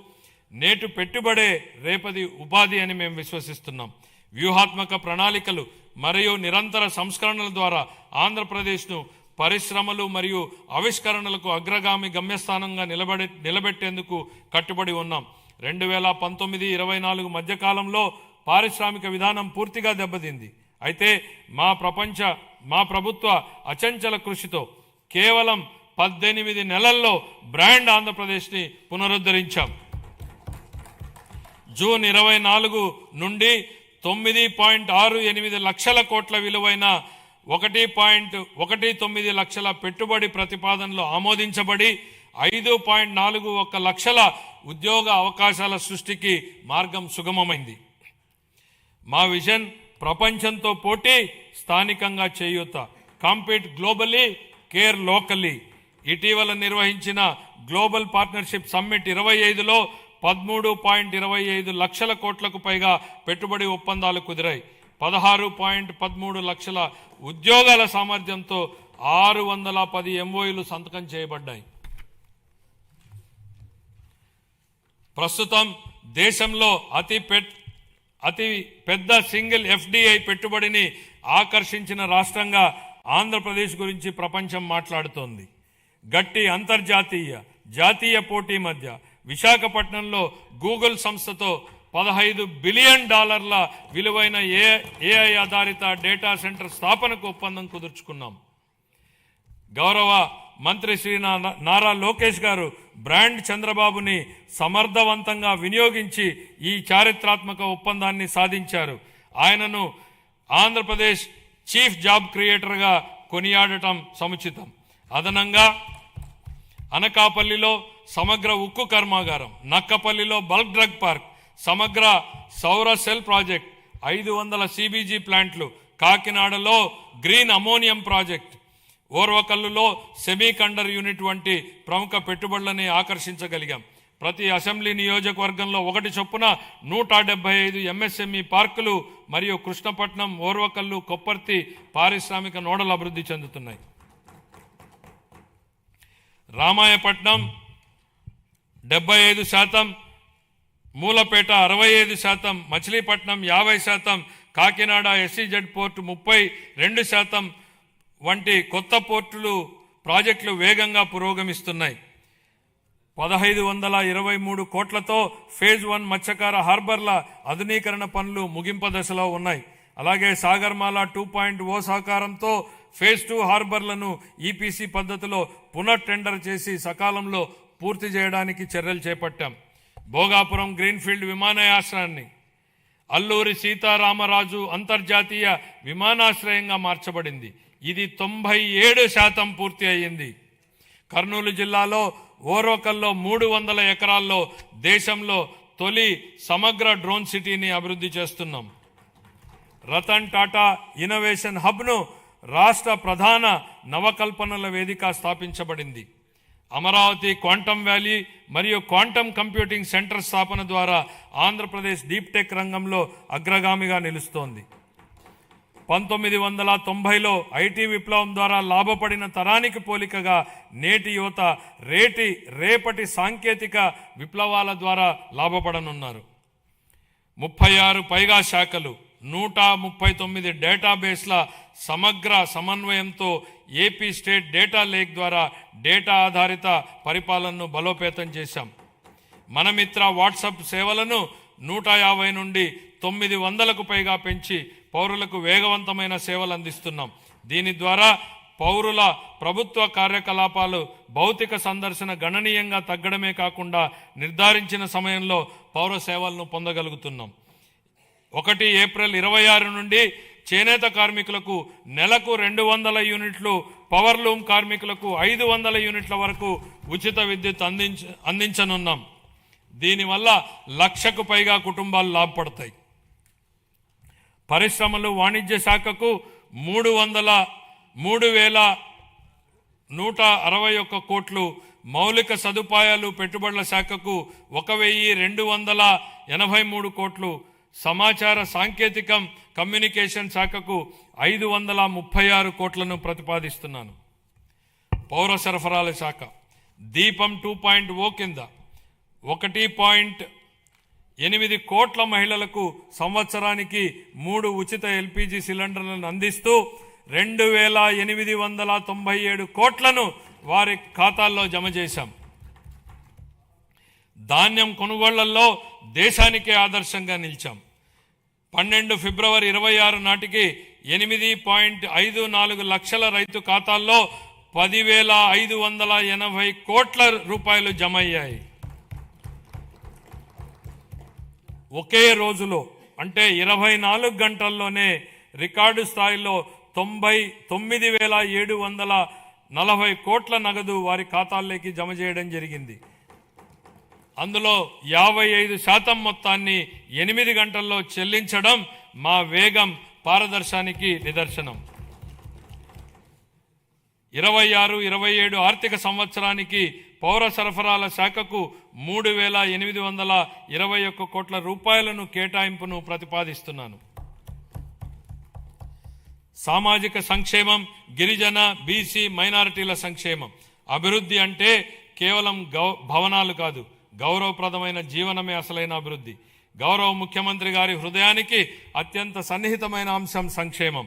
నేటి పెట్టుబడే రేపటి ఉపాధి అని మేము విశ్వసిస్తున్నాం. వ్యూహాత్మక ప్రణాళికలు మరియు నిరంతర సంస్కరణల ద్వారా ఆంధ్రప్రదేశ్ను పరిశ్రమలు మరియు ఆవిష్కరణలకు అగ్రగామి గమ్యస్థానంగా నిలబెట్టేందుకు కట్టుబడి ఉన్నాం. 2019-24 మధ్యకాలంలో పారిశ్రామిక విధానం పూర్తిగా దెబ్బతింది. అయితే మా ప్రభుత్వ అచంచల కృషితో కేవలం 18 నెలల్లో బ్రాండ్ ఆంధ్రప్రదేశ్ని పునరుద్ధరించాం. జూన్ 24 నుండి 9.68 లక్షల కోట్ల విలువైన 1.19 లక్షల పెట్టుబడి ప్రతిపాదనలు ఆమోదించబడి 5.41 లక్షల ఉద్యోగ అవకాశాల సృష్టికి మార్గం సుగమమైంది. మా విజన్ ప్రపంచంతో పోటీ, స్థానికంగా చేయూత. Compete globally, care locally. ఇటీవల నిర్వహించిన గ్లోబల్ పార్ట్నర్షిప్ సమ్మిట్ 25లో 13.25 లక్షల కోట్లకు పైగా పెట్టుబడి ఒప్పందాలు కుదిరాయి. 16.13 లక్షల ఉద్యోగాల సామర్థ్యంతో 610 MOUలు సంతకం చేయబడ్డాయి. ప్రస్తుతం దేశంలో అతి పెద్ద సింగిల్ FDI పెట్టుబడిని ఆకర్షించిన రాష్ట్రంగా ఆంధ్రప్రదేశ్ గురించి ప్రపంచం మాట్లాడుతోంది. గట్టి అంతర్జాతీయ, జాతీయ పోటీ మధ్య విశాఖపట్నంలో గూగుల్ సంస్థతో $15 బిలియన్ విలువైన AI ఆధారిత డేటా సెంటర్ స్థాపనకు ఒప్పందం కుదుర్చుకున్నాం. గౌరవ మంత్రి శ్రీ నారా లోకేష్ గారు బ్రాండ్ చంద్రబాబుని సమర్థవంతంగా వినియోగించి ఈ చారిత్రాత్మక ఒప్పందాన్ని సాధించారు. ఆయనను ఆంధ్రప్రదేశ్ చీఫ్ జాబ్ క్రియేటర్గా కొనియాడటం సముచితం. అదనంగా అనకాపల్లిలో సమగ్ర ఉక్కు కర్మాగారం, నక్కపల్లిలో బల్క్ డ్రగ్ పార్క్, సమగ్ర సౌర సెల్ ప్రాజెక్ట్, 500 CBG ప్లాంట్లు, కాకినాడలో గ్రీన్ అమోనియం ప్రాజెక్ట్, ఓర్వకల్లులో సెమీకండర్ యూనిట్ వంటి ప్రముఖ పెట్టుబడులని ఆకర్షించగలిగాం. ప్రతి అసెంబ్లీ నియోజకవర్గంలో 1 చొప్పున 175 MSME పార్కులు మరియు కృష్ణపట్నం, ఓర్వకల్లు, కొప్పర్తి పారిశ్రామిక నోడలు అభివృద్ధి చెందుతున్నాయి. రామాయపట్నం 75%, మూలపేట 65%, మచిలీపట్నం 50%, కాకినాడ SEZ పోర్టు 32% వంటి కొత్త పోర్టులు ప్రాజెక్టులు వేగంగా పురోగమిస్తున్నాయి. 1523 కోట్లతో ఫేజ్ 1 మత్స్యకార హార్బర్ల ఆధునీకరణ పనులు ముగింపు దశలో ఉన్నాయి. అలాగే సాగర్మాల 2.0 సహకారంతో ఫేజ్ 2 హార్బర్లను EPC పద్ధతిలో పునఃటెండర్ చేసి సకాలంలో పూర్తి చేయడానికి చర్యలు చేపట్టాం. భోగాపురం గ్రీన్ఫీల్డ్ విమానాశ్రయాన్ని అల్లూరి సీతారామరాజు అంతర్జాతీయ విమానాశ్రయంగా మార్చబడింది. ఇది 97% పూర్తి అయ్యింది. కర్నూలు జిల్లాలో ఓర్వకల్లో 300 ఎకరాల్లో దేశంలో తొలి సమగ్ర డ్రోన్ సిటీని అభివృద్ధి చేస్తున్నాం. రతన్ టాటా ఇన్నోవేషన్ హబ్ను రాష్ట్ర ప్రధాన నవకల్పనల వేదిక స్థాపించబడింది. అమరావతి క్వాంటమ్ వ్యాలీ మరియు క్వాంటమ్ కంప్యూటింగ్ సెంటర్ స్థాపన ద్వారా ఆంధ్రప్రదేశ్ డీప్ టెక్ రంగంలో అగ్రగామిగా నిలుస్తోంది. 1990లో ఐటీ విప్లవం ద్వారా లాభపడిన తరానికి పోలికగా నేటి యువత రేపటి సాంకేతిక విప్లవాల ద్వారా లాభపడనున్నారు. 36 పైగా శాఖలు, 139 డేటాబేస్ల సమగ్ర సమన్వయంతో ఏపీ స్టేట్ డేటా లేక్ ద్వారా డేటా ఆధారిత పరిపాలనను బలోపేతం చేశాం. మనమిత్ర వాట్సాప్ సేవలను 150 నుండి 900కు పైగా పెంచి పౌరులకు వేగవంతమైన సేవలు అందిస్తున్నాం. దీని ద్వారా పౌరుల ప్రభుత్వ కార్యకలాపాలు భౌతిక సందర్శన గణనీయంగా తగ్గడమే కాకుండా నిర్ధారించిన సమయంలో పౌర సేవలను పొందగలుగుతున్నాం. 1 ఏప్రిల్ 26 నుండి చేనేత కార్మికులకు నెలకు 200 యూనిట్లు, పవర్లూమ్ కార్మికులకు 500 యూనిట్ల వరకు ఉచిత విద్యుత్ అందించనున్నాం. దీనివల్ల 1,00,000కు పైగా కుటుంబాలు లాభపడతాయి. పరిశ్రమలు, వాణిజ్య శాఖకు 3,161 కోట్లు, మౌలిక సదుపాయాలు పెట్టుబడుల శాఖకు 1,283 కోట్లు, సమాచార సాంకేతికం కమ్యూనికేషన్ శాఖకు 536 కోట్లను ప్రతిపాదిస్తున్నాను. పౌర సరఫరాల శాఖ దీపం 2.0 కింద 1.8 కోట్ల మహిళలకు సంవత్సరానికి 3 ఉచిత ఎల్పిజి సిలిండర్లను అందిస్తూ 2,897 కోట్లను వారి ఖాతాల్లో జమ చేశాం. ధాన్యం కొనుగోళ్లలో దేశానికే ఆదర్శంగా నిలిచాం. 12 ఫిబ్రవరి 26 నాటికి 8.54 లక్షల రైతు ఖాతాల్లో 10,580 కోట్ల రూపాయలు జమ అయ్యాయి. ఒకే రోజులో అంటే 24 గంటల్లోనే రికార్డు స్థాయిలో 99,740 కోట్ల నగదు వారి ఖాతాల్లోకి జమ చేయడం జరిగింది. అందులో 55% మొత్తాన్ని 8 గంటల్లో చెల్లించడం మా వేగం, పారదర్శానికి నిదర్శనం. 26-27 ఆర్థిక సంవత్సరానికి పౌర సరఫరాల శాఖకు 3,821 కోట్ల రూపాయలను కేటాయింపును ప్రతిపాదిస్తున్నాను. సామాజిక సంక్షేమం, గిరిజన, బీసీ, మైనారిటీల సంక్షేమం. అభివృద్ధి అంటే కేవలం భవనాలు కాదు, గౌరవప్రదమైన జీవనమే అసలైన అభివృద్ధి. గౌరవ ముఖ్యమంత్రి గారి హృదయానికి అత్యంత సన్నిహితమైన అంశం సంక్షేమం.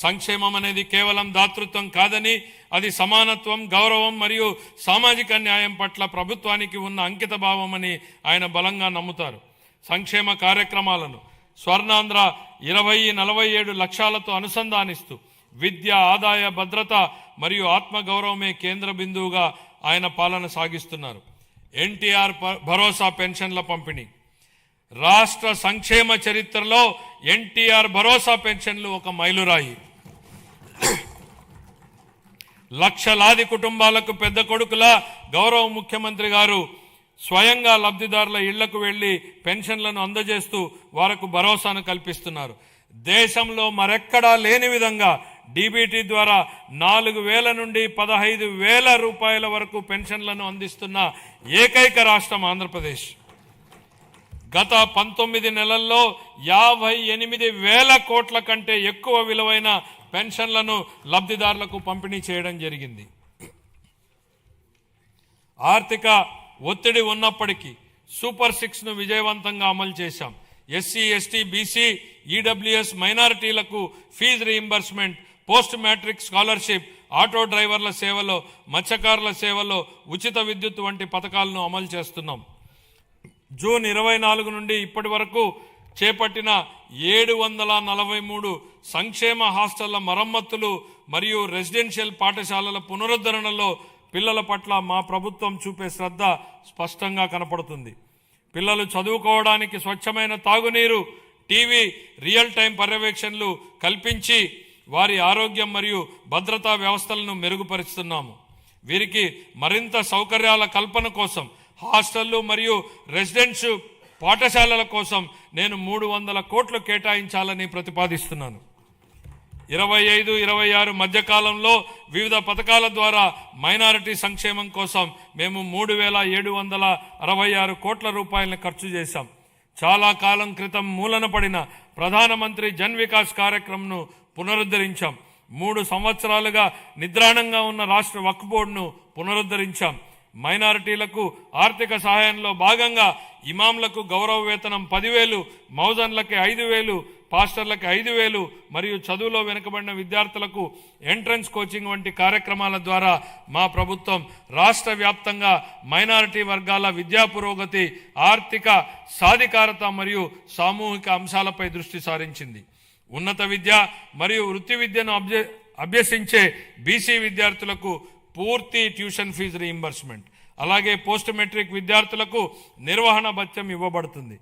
సంక్షేమం అనేది కేవలం దాతృత్వం కాదని, అది సమానత్వం, గౌరవం మరియు సామాజిక న్యాయం పట్ల ప్రభుత్వానికి ఉన్న అంకిత భావం అని ఆయన బలంగా నమ్ముతారు. సంక్షేమ కార్యక్రమాలను స్వర్ణాంధ్ర 20-47 లక్ష్యాలతో అనుసంధానిస్తూ విద్య, ఆదాయ భద్రత మరియు ఆత్మగౌరవమే కేంద్ర బిందువుగా ఆయన పాలన సాగిస్తున్నారు. ఎన్టీఆర్ భరోసా పెన్షన్ల పంపిణీ. రాష్ట్ర సంక్షేమ చరిత్రలో ఎన్టీఆర్ భరోసా పెన్షన్లు ఒక మైలురాయి. లక్షలాది కుటుంబాలకు పెద్ద కొడుకులా గౌరవ ముఖ్యమంత్రి గారు స్వయంగా లబ్ధిదారుల ఇళ్లకు వెళ్లి పెన్షన్లను అందజేస్తూ వారికి భరోసాను కల్పిస్తున్నారు. దేశంలో మరెక్కడా లేని విధంగా డీబీటీ ద్వారా 4,000 నుండి 15,000 రూపాయల వరకు పెన్షన్లను అందిస్తున్న ఏకైక రాష్ట్రం ఆంధ్రప్రదేశ్. గత 19 నెలల్లో 58,000 కోట్ల కంటే ఎక్కువ విలువైన పెన్షన్లను లబ్ధిదారులకు పంపిణీ చేయడం జరిగింది. ఆర్థిక ఒత్తిడి ఉన్నప్పటికీ సూపర్ 6ను విజయవంతంగా అమలు చేశాం. ఎస్సీ, ఎస్టీ, బీసీ, ఈడబ్ల్యూఎస్, మైనారిటీలకు fees reimbursement, post matric scholarship, auto డ్రైవర్ల సేవలో, మత్స్యకారుల సేవలో ఉచిత విద్యుత్ వంటి పథకాలను అమలు చేస్తున్నాం. జూన్ 24 నుండి ఇప్పటి వరకు చేపట్టిన 743 సంక్షేమ హాస్టళ్ల మరమ్మతులు మరియు రెసిడెన్షియల్ పాఠశాలల పునరుద్ధరణలో పిల్లల పట్ల మా ప్రభుత్వం చూపే శ్రద్ధ స్పష్టంగా కనపడుతుంది. పిల్లలు చదువుకోవడానికి స్వచ్ఛమైన తాగునీరు, టీవీ, రియల్ టైం పర్యవేక్షణలు కల్పించి వారి ఆరోగ్యం మరియు భద్రతా వ్యవస్థలను మెరుగుపరుస్తున్నాము. వీరికి మరింత సౌకర్యాల కల్పన కోసం హాస్టళ్లు మరియు రెసిడెన్షియల్ పాఠశాలల కోసం నేను 300 కోట్లు కేటాయించాలని ప్రతిపాదిస్తున్నాను. 25-26 మధ్యకాలంలో వివిధ పథకాల ద్వారా మైనారిటీ సంక్షేమం కోసం మేము 3,766 కోట్ల రూపాయలను ఖర్చు చేశాం. చాలా కాలం క్రితం మూలన పడిన ప్రధానమంత్రి జన్ వికాస్ కార్యక్రమంను పునరుద్ధరించాం. 3 సంవత్సరాలుగా నిద్రాణంగా ఉన్న రాష్ట్ర వక్ఫ్ బోర్డును పునరుద్ధరించాం. మైనారిటీలకు ఆర్థిక సహాయంలో భాగంగా ఇమాంలకు గౌరవ వేతనం 10,000, మౌజన్లకి 5,000, పాస్టర్లకి 5,000 మరియు చదువులో వెనుకబడిన విద్యార్థులకు ఎంట్రన్స్ కోచింగ్ వంటి కార్యక్రమాల ద్వారా మా ప్రభుత్వం రాష్ట్ర వ్యాప్తంగా మైనారిటీ వర్గాల విద్యా పురోగతి, ఆర్థిక సాధికారత మరియు సామూహిక అంశాలపై దృష్టి సారించింది. ఉన్నత విద్య మరియు వృత్తి విద్యను అభ్యసించే బీసీ విద్యార్థులకు పూర్తి ట్యూషన్ ఫీజు రీయింబర్స్మెంట్, అలాగే పోస్ట్ మెట్రిక్ విద్యార్థులకు నిర్వహణ భత్యం ఇవ్వబడుతుంది.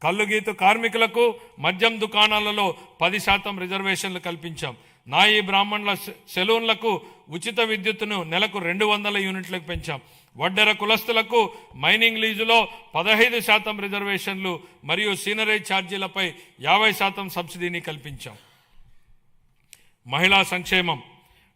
కల్లుగీతు కార్మికులకు మద్యం దుకాణాలలో 10% రిజర్వేషన్లు కల్పించాం. నాయి బ్రాహ్మణుల సెలూన్లకు ఉచిత విద్యుత్తును నెలకు 200 యూనిట్లకు పెంచాం. వడ్డెర కులస్తులకు మైనింగ్ లీజులో 15% రిజర్వేషన్లు మరియు సీనరేజ్ ఛార్జీలపై 50% సబ్సిడీని కల్పించాం. మహిళా సంక్షేమం.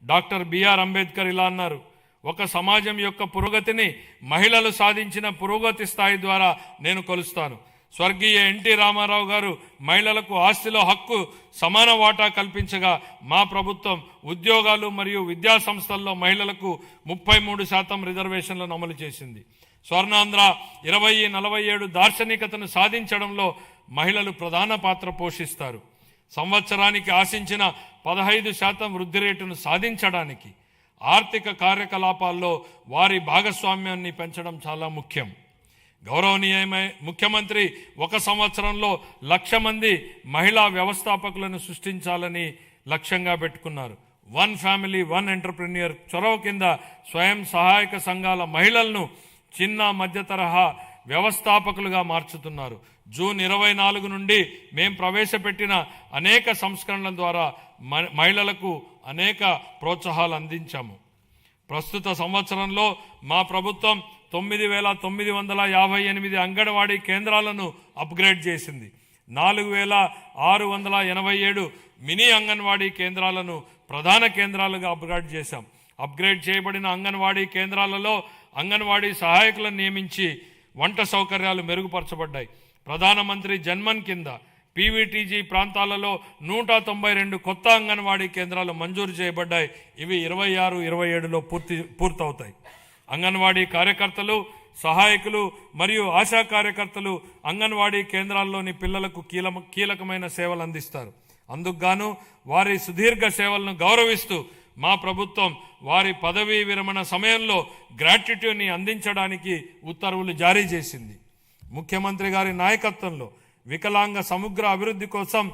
డాక్టర్ బిఆర్ అంబేద్కర్ ఇలా అన్నారు, ఒక సమాజం యొక్క పురోగతిని మహిళలు సాధించిన పురోగతి స్థాయి ద్వారా నేను కొలుస్తాను. స్వర్గీయ ఎన్టీ రామారావు గారు మహిళలకు ఆస్తిలో హక్కు సమాన వాటా కల్పించగా మా ప్రభుత్వం ఉద్యోగాలు మరియు విద్యా సంస్థల్లో మహిళలకు 33% రిజర్వేషన్లను అమలు చేసింది. స్వర్ణాంధ్ర 2047 దార్శనికతను సాధించడంలో మహిళలు ప్రధాన పాత్ర పోషిస్తారు. సంవత్సరానికి ఆశించిన 15% వృద్ధి రేటును సాధించడానికి ఆర్థిక కార్యకలాపాల్లో వారి భాగస్వామ్యాన్ని పెంచడం చాలా ముఖ్యం. గౌరవనీయమైన ముఖ్యమంత్రి 1 సంవత్సరంలో 1,00,000 మంది మహిళా వ్యవస్థాపకులను సృష్టించాలని లక్ష్యంగా పెట్టుకున్నారు. 1 ఫ్యామిలీ 1 ఎంటర్ప్రెన్యూర్ చొరవ కింద స్వయం సహాయక సంఘాల మహిళలను చిన్న మధ్య తరహా వ్యవస్థాపకులుగా మార్చుతున్నారు. జూన్ 24 నుండి మేము ప్రవేశపెట్టిన అనేక సంస్కరణల ద్వారా మహిళలకు అనేక ప్రోత్సాహాలు అందించాము. ప్రస్తుత సంవత్సరంలో మా ప్రభుత్వం 9,958 అంగన్వాడీ కేంద్రాలను అప్గ్రేడ్ చేసింది. 4,687 మినీ అంగన్వాడీ కేంద్రాలను ప్రధాన కేంద్రాలుగా అప్గ్రేడ్ చేశాం. అప్గ్రేడ్ చేయబడిన అంగన్వాడీ కేంద్రాలలో అంగన్వాడీ సహాయకులను నియమించి వంట సౌకర్యాలు మెరుగుపరచబడ్డాయి. ప్రధానమంత్రి జన్మన్ కింద పీవీటీజీ ప్రాంతాలలో 192 కొత్త అంగన్వాడీ కేంద్రాలు మంజూరు చేయబడ్డాయి. ఇవి 26-27లో పూర్తవుతాయి. అంగన్వాడీ కార్యకర్తలు, సహాయకులు మరియు ఆశా కార్యకర్తలు అంగన్వాడీ కేంద్రాల్లోని పిల్లలకు కీలకమైన సేవలు అందిస్తారు. అందుకుగాను వారి సుదీర్ఘ సేవలను గౌరవిస్తూ మా ప్రభుత్వం వారి పదవీ విరమణ సమయంలో గ్రాట్యుటీని అందించడానికి ఉత్తర్వులు జారీ చేసింది. ముఖ్యమంత్రి గారి నాయకత్వంలో వికలాంగ సమగ్ర అభివృద్ధి కోసం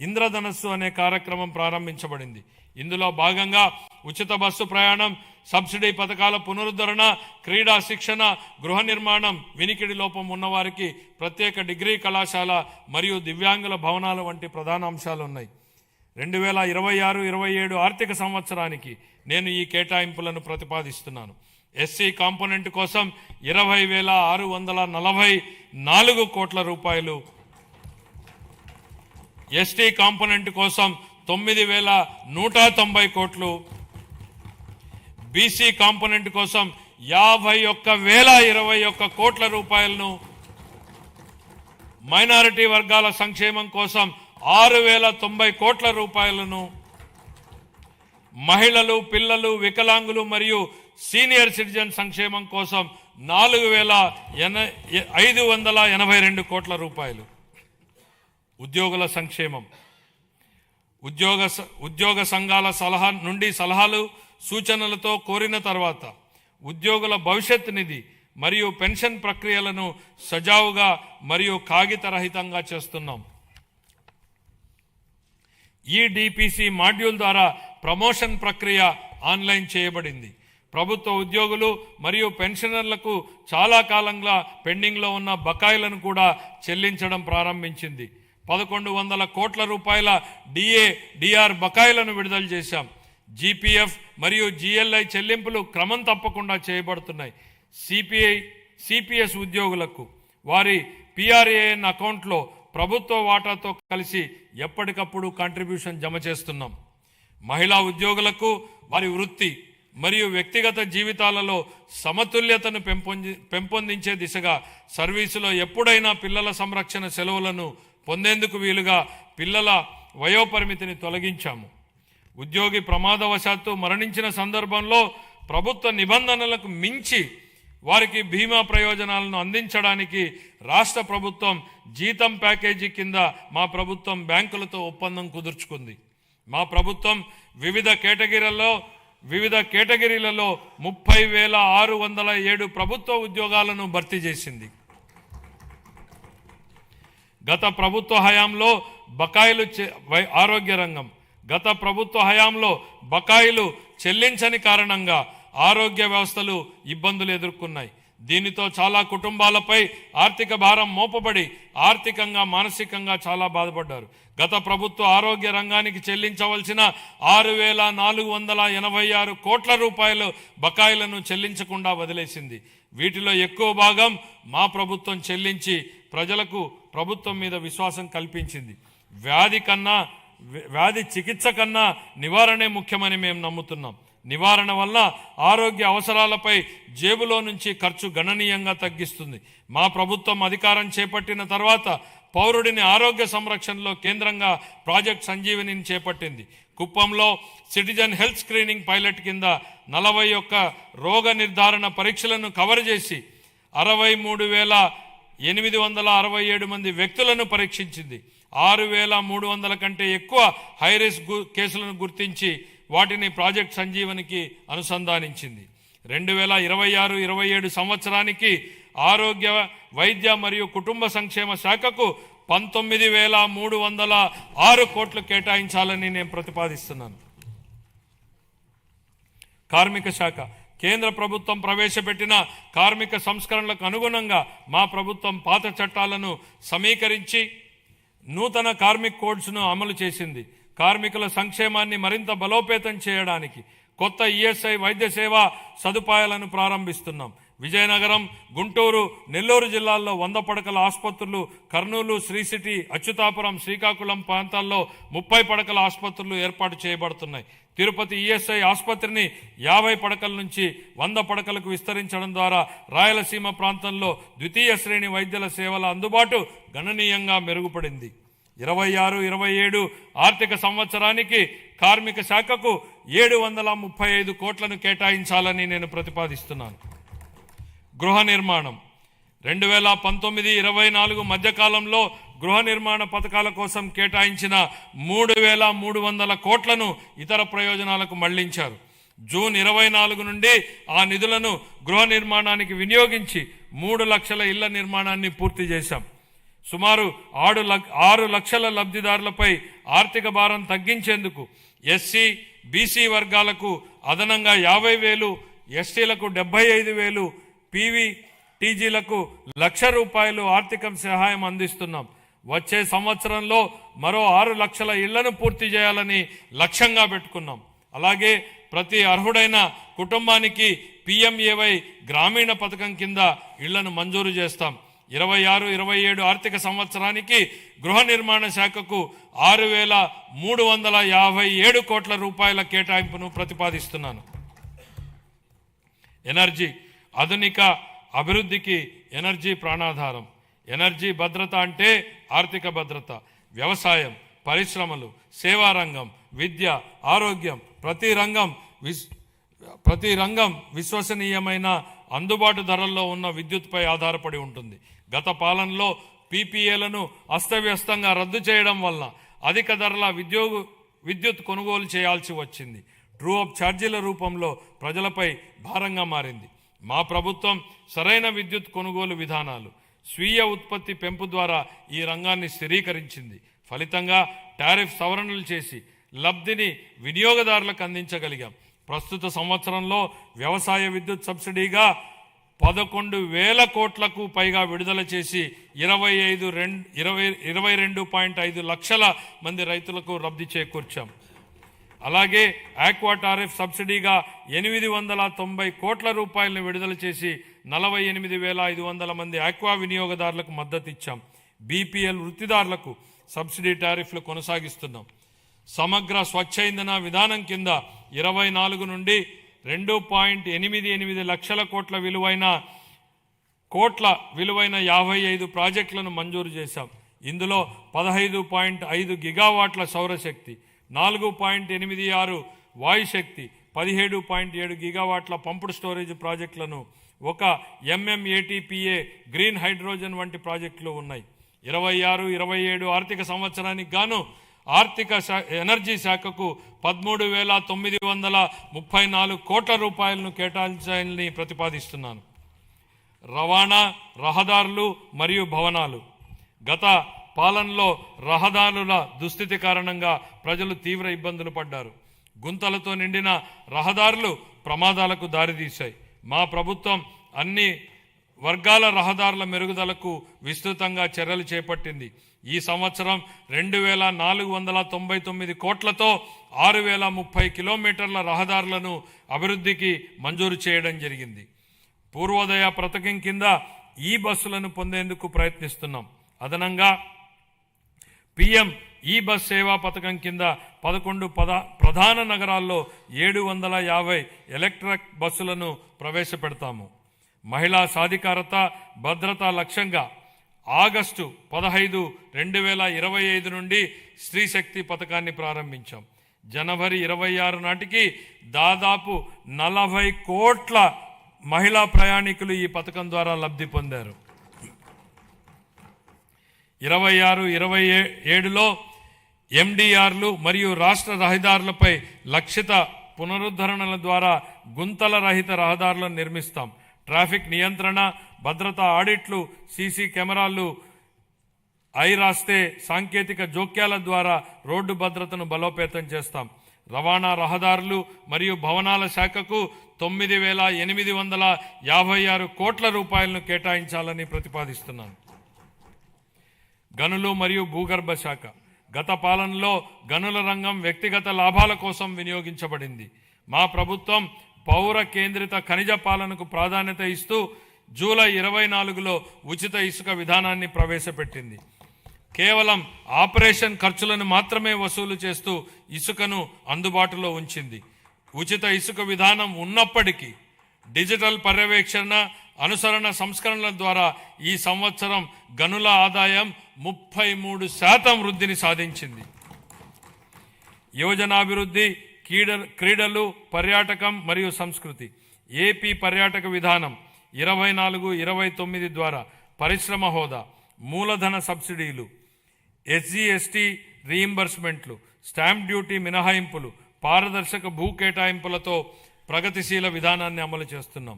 ఇంద్రధనస్సు అనే కార్యక్రమం ప్రారంభించబడింది. ఇందులో భాగంగా ఉచిత బస్సు ప్రయాణం, సబ్సిడీ పథకాల పునరుద్ధరణ, క్రీడా శిక్షణ, గృహ నిర్మాణం, వినికిడి లోపం ఉన్నవారికి ప్రత్యేక డిగ్రీ కళాశాల మరియు దివ్యాంగుల భవనాలు వంటి ప్రధాన అంశాలు ఉన్నాయి. 2026-27 ఆర్థిక సంవత్సరానికి నేను ఈ కేటాయింపులను ప్రతిపాదిస్తున్నాను. ఎస్సీ కాంపోనెంట్ కోసం 20,644 కోట్ల రూపాయలు, ఎస్టీ కాంపోనెంట్ కోసం 9,190 కోట్లు, బీసీ కాంపోనెంట్ కోసం 51,021 కోట్ల రూపాయలను, మైనారిటీ వర్గాల సంక్షేమం కోసం 6,090 కోట్ల రూపాయలను, మహిళలు, పిల్లలు, వికలాంగులు మరియు సీనియర్ సిటిజన్ సంక్షేమం కోసం 4,582 కోట్ల రూపాయలు. ఉద్యోగుల సంక్షేమం. ఉద్యోగ సంఘాల సలహాలు సూచనలతో కోరిన తర్వాత ఉద్యోగుల భవిష్యత్ నిధి మరియు పెన్షన్ ప్రక్రియలను సజావుగా మరియు కాగితరహితంగా చేస్తున్నాం. ఈ డిపిసి మాడ్యూల్ ద్వారా ప్రమోషన్ ప్రక్రియ ఆన్లైన్ చేయబడింది. ప్రభుత్వ ఉద్యోగులు మరియు పెన్షనర్లకు చాలా కాలంగా పెండింగ్లో ఉన్న బకాయిలను కూడా చెల్లించడం ప్రారంభించింది. 1,100 కోట్ల రూపాయల డిఆర్ బకాయిలను విడుదల చేశాం. జీపీఎఫ్ మరియు జిఎల్ఐ చెల్లింపులు క్రమం తప్పకుండా చేయబడుతున్నాయి. సిపిఎస్ ఉద్యోగులకు వారి పిఆర్ఏఎన్ అకౌంట్లో ప్రభుత్వ వాటాతో కలిసి ఎప్పటికప్పుడు కాంట్రిబ్యూషన్ జమ చేస్తున్నాం. మహిళా ఉద్యోగులకు వారి వృత్తి మరియు వ్యక్తిగత జీవితాలలో సమతుల్యతను పెంపొందించే దిశగా సర్వీసులో ఎప్పుడైనా పిల్లల సంరక్షణ సెలవులను పొందేందుకు వీలుగా పిల్లల వయోపరిమితిని తొలగించాము. ఉద్యోగి ప్రమాదవశాత్తు మరణించిన సందర్భంలో ప్రభుత్వ నిబంధనలకు మించి వారికి బీమా ప్రయోజనాలను అందించడానికి రాష్ట్ర ప్రభుత్వం జీతం ప్యాకేజీ కింద మా ప్రభుత్వం బ్యాంకులతో ఒప్పందం కుదుర్చుకుంది. మా ప్రభుత్వం వివిధ కేటగిరీలలో 30,607 ప్రభుత్వ ఉద్యోగాలను భర్తీ చేసింది. గత ప్రభుత్వ హయాంలో ఆరోగ్య రంగం గత ప్రభుత్వ హయాంలో బకాయిలు చెల్లించని కారణంగా ఆరోగ్య వ్యవస్థలు ఇబ్బందులు ఎదుర్కొన్నాయి. దీనితో చాలా కుటుంబాలపై ఆర్థిక భారం మోపబడి ఆర్థికంగా మానసికంగా చాలా బాధపడ్డారు. గత ప్రభుత్వ ఆరోగ్య రంగానికి చెల్లించవలసిన 6,486 కోట్ల రూపాయలు బకాయిలను చెల్లించకుండా వదిలేసింది. వీటిలో ఎక్కువ భాగం మా ప్రభుత్వం చెల్లించి ప్రజలకు ప్రభుత్వం మీద విశ్వాసం కల్పించింది. వ్యాధి చికిత్స కన్నా నివారణే ముఖ్యమని మేము నమ్ముతున్నాం. నివారణ వల్ల ఆరోగ్య అవసరాలపై జేబులో నుంచి ఖర్చు గణనీయంగా తగ్గిస్తుంది. మా ప్రభుత్వం అధికారం చేపట్టిన తర్వాత పౌరుడిని ఆరోగ్య సంరక్షణలో కేంద్రంగా ప్రాజెక్ట్ సంజీవనిని చేపట్టింది. కుప్పంలో సిటిజన్ హెల్త్ స్క్రీనింగ్ పైలట్ కింద 41 రోగ నిర్ధారణ పరీక్షలను కవర్ చేసి 63,867 మంది వ్యక్తులను పరీక్షించింది. 6,300 కంటే ఎక్కువ హైరిస్క్ కేసులను గుర్తించి వాటిని ప్రాజెక్ట్ సంజీవనికి అనుసంధానించింది. 2026-27 సంవత్సరానికి ఆరోగ్య వైద్య మరియు కుటుంబ సంక్షేమ శాఖకు 19,306 కోట్లు కేటాయించాలని నేను ప్రతిపాదిస్తున్నాను. కార్మిక శాఖ కేంద్ర ప్రభుత్వం ప్రవేశపెట్టిన కార్మిక సంస్కరణలకు అనుగుణంగా మా ప్రభుత్వం పాత చట్టాలను సమీకరించి నూతన కార్మిక్ కోడ్స్ను అమలు చేసింది. కార్మికుల సంక్షేమాన్ని మరింత బలోపేతం చేయడానికి కొత్త ఈఎస్ఐ వైద్య సేవా సదుపాయాలను ప్రారంభిస్తున్నాం. విజయనగరం, గుంటూరు, నెల్లూరు జిల్లాల్లో 100 పడకల ఆసుపత్రులు, కర్నూలు, శ్రీ సిటీ, అచ్యుతాపురం, శ్రీకాకుళం ప్రాంతాల్లో 30 పడకల ఆసుపత్రులు ఏర్పాటు చేయబడుతున్నాయి. తిరుపతి ఈఎస్ఐ ఆసుపత్రిని 50 పడకల నుంచి 100 పడకలకు విస్తరించడం ద్వారా రాయలసీమ ప్రాంతంలో ద్వితీయ శ్రేణి వైద్యుల సేవల అందుబాటు గణనీయంగా మెరుగుపడింది. 26-27 ఆర్థిక సంవత్సరానికి కార్మిక శాఖకు 735 కోట్లను కేటాయించాలని నేను ప్రతిపాదిస్తున్నాను. గృహ నిర్మాణం 2019-24 మధ్యకాలంలో గృహ నిర్మాణ పథకాల కోసం కేటాయించిన 3,300 కోట్లను ఇతర ప్రయోజనాలకు మళ్లించారు. జూన్ 24 నుండి ఆ నిధులను గృహ నిర్మాణానికి వినియోగించి 3 లక్షల ఇళ్ల నిర్మాణాన్ని పూర్తి చేశాం. సుమారు 6 లక్షల లబ్ధిదారులపై ఆర్థిక భారం తగ్గించేందుకు ఎస్సీ, బీసీ వర్గాలకు అదనంగా 50,000, ఎస్టీలకు 75,000, పీవీటీజీలకు ₹1,00,000 ఆర్థిక సహాయం అందిస్తున్నాం. వచ్చే సంవత్సరంలో మరో 6 లక్షల ఇళ్లను పూర్తి చేయాలని లక్ష్యంగా పెట్టుకున్నాం. అలాగే ప్రతి అర్హుడైన కుటుంబానికి PMAY గ్రామీణ పథకం కింద ఇళ్లను మంజూరు చేస్తాం. 26-27 ఆర్థిక సంవత్సరానికి గృహ నిర్మాణ శాఖకు 6,357 కోట్ల రూపాయల కేటాయింపును ప్రతిపాదిస్తున్నాను. ఎనర్జీ ఆధునిక అభివృద్ధికి ఎనర్జీ ప్రాణాధారం. ఎనర్జీ భద్రత అంటే ఆర్థిక భద్రత. వ్యవసాయం, పరిశ్రమలు, సేవా రంగం, విద్య, ఆరోగ్యం ప్రతి రంగం విశ్వసనీయమైన అందుబాటు ధరల్లో ఉన్న విద్యుత్పై ఆధారపడి ఉంటుంది. గత పాలనలో PPAలను అస్తవ్యస్తంగా రద్దు చేయడం వల్ల అధిక ధరల విద్యుత్ కొనుగోలు చేయాల్సి వచ్చింది. ట్రూ అప్ ఛార్జీల రూపంలో ప్రజలపై భారంగా మారింది. మా ప్రభుత్వం సరైన విద్యుత్ కొనుగోలు విధానాలు, స్వీయ ఉత్పత్తి పెంపు ద్వారా ఈ రంగాన్ని స్థిరీకరించింది. ఫలితంగా టారిఫ్ సవరణలు చేసి లబ్ధిని వినియోగదారులకు అందించగలిగాం. ప్రస్తుత సంవత్సరంలో వ్యవసాయ విద్యుత్ సబ్సిడీగా 11,000 కోట్లకు పైగా విడుదల చేసి 22.5 లక్షల మంది రైతులకు లబ్ధి చేకూర్చాం. అలాగే ఆక్వా టారిఫ్ సబ్సిడీగా 890 కోట్ల రూపాయలను విడుదల చేసి 48,500 మంది ఆక్వా వినియోగదారులకు మద్దతు ఇచ్చాం. BPL వృత్తిదారులకు సబ్సిడీ టారిఫ్లు కొనసాగిస్తున్నాం. సమగ్ర స్వచ్ఛ ఇంధన విధానం కింద 24 నుండి 2.88 లక్షల కోట్ల విలువైన 55 ప్రాజెక్టులను మంజూరు చేశాం. ఇందులో 15.5 గిగావాట్ల సౌరశక్తి, 4.86 వాయుశక్తి, 17.7 గిగావాట్ల పంపుడు స్టోరేజ్ ప్రాజెక్టులను, 1 MMATPA గ్రీన్ హైడ్రోజన్ వంటి ప్రాజెక్టులు ఉన్నాయి. 26-27 ఆర్థిక సంవత్సరానికి గాను ఎనర్జీ శాఖకు 13,934 కోట్ల రూపాయలను కేటాయించాలని ప్రతిపాదిస్తున్నాను. రవాణా, రహదారులు మరియు భవనాలు. గత పాలనలో రహదారుల దుస్థితి కారణంగా ప్రజలు తీవ్ర ఇబ్బందులు పడ్డారు. గుంతలతో నిండిన రహదారులు ప్రమాదాలకు దారితీశాయి. మా ప్రభుత్వం అన్ని వర్గాల రహదారుల మెరుగుదలకు విస్తృతంగా చర్యలు చేపట్టింది. ఈ సంవత్సరం 2499 కోట్లతో 6030 కిలోమీటర్ల రహదారులను అభివృద్ధికి మంజూరు చేయడం జరిగింది. పూర్వోదయ పథకం కింద ఈ బస్సులను పొందేందుకు ప్రయత్నిస్తున్నాం. అదనంగా PM ఈ బస్ సేవా పథకం కింద 11 ప్రధాన నగరాల్లో 750 ఎలక్ట్రిక్ బస్సులను ప్రవేశపెడతాము. మహిళా సాధికారత భద్రత లక్ష్యంగా ఆగస్టు 15, 2025 నుండి స్త్రీ శక్తి పథకాన్ని ప్రారంభించాం. జనవరి 26 నాటికి దాదాపు 40 కోట్ల మహిళా ప్రయాణికులు ఈ పథకం ద్వారా లబ్ధి పొందారు. 26-27లో MDRలు మరియు రాష్ట్ర రహదారులపై లక్షిత పునరుద్ధరణల ద్వారా గుంతల రహిత రహదారులను నిర్మిస్తాం. ట్రాఫిక్ నియంత్రణ, భద్రతా ఆడిట్లు, సీసీ కెమెరాలు, రాస్తే సాంకేతిక జోక్యాల ద్వారా రోడ్డు భద్రతను బలోపేతం చేస్తాం. రవాణా రహదారులు మరియు భవనాల శాఖకు 9,856 కోట్ల రూపాయలను కేటాయించాలని ప్రతిపాదిస్తున్నాను. గనులు మరియు భూగర్భ శాఖ గత పాలనలో గనుల రంగం వ్యక్తిగత లాభాల కోసం వినియోగించబడింది. మా ప్రభుత్వం పౌర కేంద్రిత ఖనిజ పాలనకు ప్రాధాన్యత ఇస్తూ జూలై 24లో ఉచిత ఇసుక విధానాన్ని ప్రవేశపెట్టింది. కేవలం ఆపరేషన్ ఖర్చులను మాత్రమే వసూలు చేస్తూ ఇసుకను అందుబాటులో ఉంచింది. ఉచిత ఇసుక విధానం ఉన్నప్పటికీ డిజిటల్ పర్యవేక్షణ, అనుసరణ సంస్కరణల ద్వారా ఈ సంవత్సరం గనుల ఆదాయం 33% వృద్ధిని సాధించింది. యువజనాభివృద్ధి, క్రీడలు, పర్యాటకం మరియు సంస్కృతి ఏపీ పర్యాటక విధానం 24-29 ద్వారా పరిశ్రమ హోదా, మూలధన సబ్సిడీలు, SGST రీయింబర్స్మెంట్లు, స్టాంప్ డ్యూటీ మినహాయింపులు, పారదర్శక భూ కేటాయింపులతో ప్రగతిశీల విధానాన్ని అమలు చేస్తున్నాం.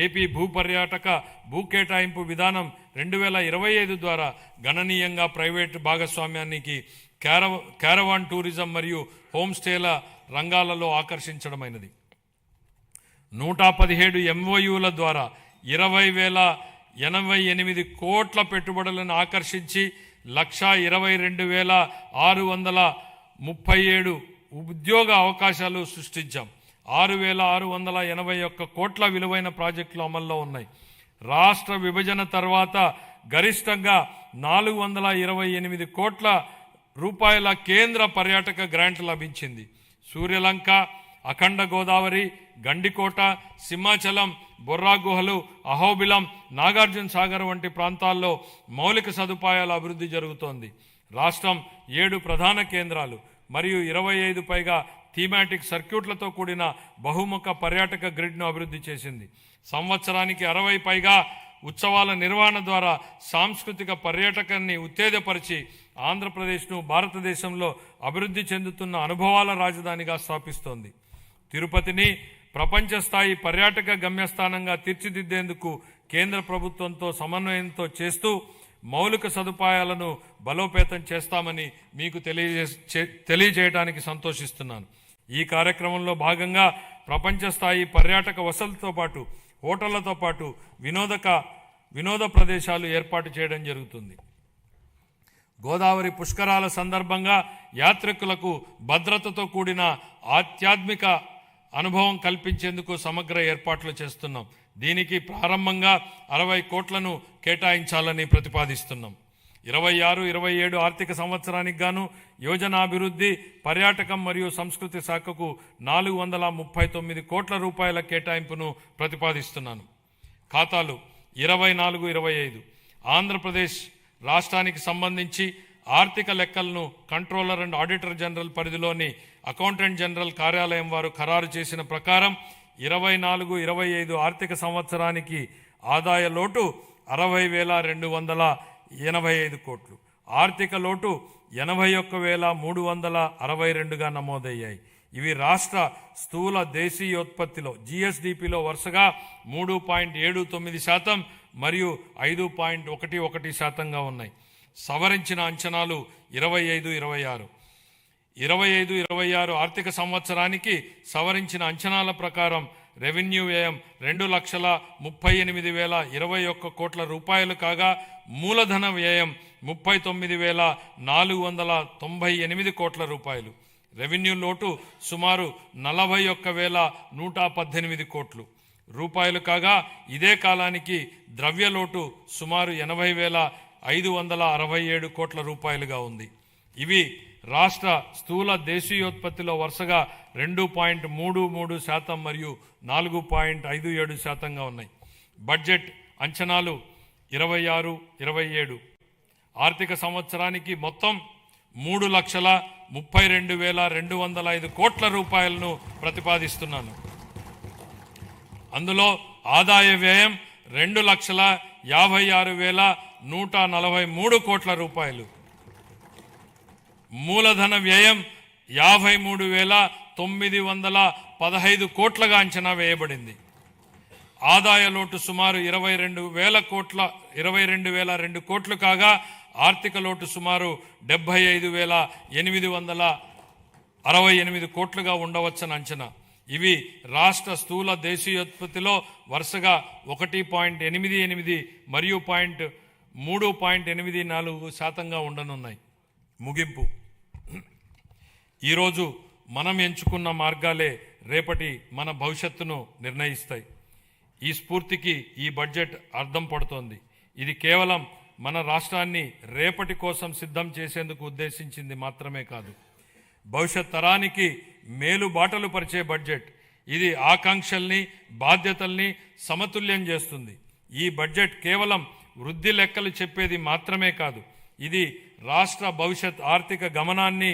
ఏపీ భూపర్యాటక భూ కేటాయింపు విధానం 2025 ద్వారా గణనీయంగా ప్రైవేటు భాగస్వామ్యానికి, క్యారవాన్ టూరిజం మరియు హోమ్ స్టేల రంగాలలో ఆకర్షించడమైనది. 117 MOUల ద్వారా 20,088 కోట్ల పెట్టుబడులను ఆకర్షించి 122,637 ఉద్యోగ అవకాశాలు సృష్టించాం. 6,681 కోట్ల విలువైన ప్రాజెక్టులు అమల్లో ఉన్నాయి. రాష్ట్ర విభజన తర్వాత గరిష్టంగా 428 కోట్ల రూపాయల కేంద్ర పర్యాటక గ్రాంట్ లభించింది. సూర్యలంక, అఖండ గోదావరి, గండికోట, సింహాచలం, బొర్రా గుహలు, అహోబిలం, నాగార్జున సాగర్ వంటి ప్రాంతాల్లో మౌలిక సదుపాయాల అభివృద్ధి జరుగుతోంది. రాష్ట్రం 7 ప్రధాన కేంద్రాలు మరియు 25 పైగా థీమాటిక్ సర్క్యూట్లతో కూడిన బహుముఖ పర్యాటక గ్రిడ్ను అభివృద్ధి చేసింది. సంవత్సరానికి 60 పైగా ఉత్సవాల నిర్వహణ ద్వారా సాంస్కృతిక పర్యాటకాన్ని ఉత్తేజపరిచి ఆంధ్రప్రదేశ్ను భారతదేశంలో అభివృద్ధి చెందుతున్న అనుభవాల రాజధానిగా స్థాపిస్తోంది. తిరుపతిని ప్రపంచ స్థాయి పర్యాటక గమ్యస్థానంగా తీర్చిదిద్దేందుకు కేంద్ర ప్రభుత్వంతో సమన్వయంతో చేస్తూ మౌలిక సదుపాయాలను బలోపేతం చేస్తామని మీకు తెలియజేయడానికి సంతోషిస్తున్నాను. ఈ కార్యక్రమంలో భాగంగా ప్రపంచ స్థాయి పర్యాటక వసతులతో పాటు హోటళ్లతో పాటు వినోద ప్రదేశాలు ఏర్పాటు చేయడం జరుగుతుంది. గోదావరి పుష్కరాల సందర్భంగా యాత్రికులకు భద్రతతో కూడిన ఆధ్యాత్మిక అనుభవం కల్పించేందుకు సమగ్ర ఏర్పాట్లు చేస్తున్నాం. దీనికి ప్రారంభంగా 60 కోట్లను కేటాయించాలని ప్రతిపాదిస్తున్నాం. 26-27 ఆర్థిక సంవత్సరానికి గాను యోజనాభివృద్ధి, పర్యాటకం మరియు సంస్కృతి శాఖకు 439 కోట్ల రూపాయల కేటాయింపును ప్రతిపాదిస్తున్నాను. ఖాతాలు 24-25 ఆంధ్రప్రదేశ్ రాష్ట్రానికి సంబంధించి ఆర్థిక లెక్కలను కంట్రోలర్ అండ్ ఆడిటర్ జనరల్ పరిధిలోని అకౌంటెంట్ జనరల్ కార్యాలయం వారు ఖరారు చేసిన ప్రకారం 24-25 ఆర్థిక సంవత్సరానికి ఆదాయ లోటు 60,285 కోట్లు, ఆర్థిక లోటు 81,362గా నమోదయ్యాయి. ఇవి రాష్ట్ర స్థూల దేశీయోత్పత్తిలో GSDPలో వరుసగా 3.79% మరియు 5.11%గా ఉన్నాయి. సవరించిన అంచనాలు 25-26 ఆర్థిక సంవత్సరానికి సవరించిన అంచనాల ప్రకారం రెవెన్యూ వ్యయం 2,38,021 కోట్ల రూపాయలు కాగా మూలధన వ్యయం 39,498 కోట్ల రూపాయలు. రెవెన్యూ లోటు సుమారు 41,118 కోట్లు రూపాయలు కాగా ఇదే కాలానికి ద్రవ్య లోటు సుమారు 80,567 కోట్ల రూపాయలుగా ఉంది. ఇవి రాష్ట్ర స్థూల దేశీయోత్పత్తిలో వరుసగా 2.33% మరియు 4.57%గా ఉన్నాయి. బడ్జెట్ అంచనాలు 26-27 ఆర్థిక సంవత్సరానికి మొత్తం 3,32,205 కోట్ల రూపాయలను ప్రతిపాదిస్తున్నాను. అందులో ఆదాయ వ్యయం 2,56,143 కోట్ల రూపాయలు, మూలధన వ్యయం 53,915 కోట్లుగా అంచనా వేయబడింది. ఆదాయ లోటు సుమారు 22,002 కోట్లు కాగా ఆర్థిక లోటు సుమారు 75,868 కోట్లుగా ఉండవచ్చని అంచనా. ఇవి రాష్ట్ర స్థూల దేశీయోత్పత్తిలో వరుసగా 1.88 మరియు 3.84% ఉండనున్నాయి. ముగింపు. ఈరోజు మనం ఎంచుకున్న మార్గాలే రేపటి మన భవిష్యత్తును నిర్ణయిస్తాయి. ఈ స్ఫూర్తికి ఈ బడ్జెట్ అర్థం పడుతోంది. ఇది కేవలం మన రాష్ట్రాన్ని రేపటి కోసం సిద్ధం చేసేందుకు ఉద్దేశించింది మాత్రమే కాదు, భవిష్యత్ తరానికి మేలు బాటలు పరిచే బడ్జెట్. ఇది ఆకాంక్షల్ని బాధ్యతల్ని సమతుల్యం చేస్తుంది. ఈ బడ్జెట్ కేవలం వృద్ధి లెక్కలు చెప్పేది మాత్రమే కాదు, ఇది రాష్ట్ర భవిష్యత్ ఆర్థిక గమనాన్ని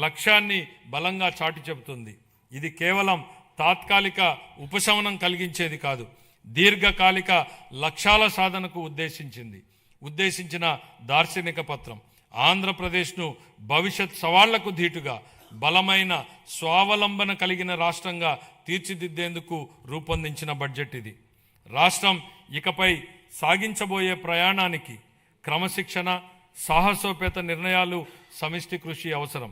లక్ష్యాన్ని బలంగా చాటి చెబుతుంది. ఇది కేవలం తాత్కాలిక ఉపశమనం కలిగించేది కాదు, దీర్ఘకాలిక లక్ష్యాల సాధనకు ఉద్దేశించిన దార్శనిక పత్రం. ఆంధ్రప్రదేశ్ను భవిష్యత్ సవాళ్లకు ధీటుగా బలమైన స్వావలంబన కలిగిన రాష్ట్రంగా తీర్చిదిద్దేందుకు రూపొందించిన బడ్జెట్ ఇది. రాష్ట్రం ఇకపై సాగించబోయే ప్రయాణానికి క్రమశిక్షణ, సాహసోపేత నిర్ణయాలు, సమిష్టి కృషి అవసరం.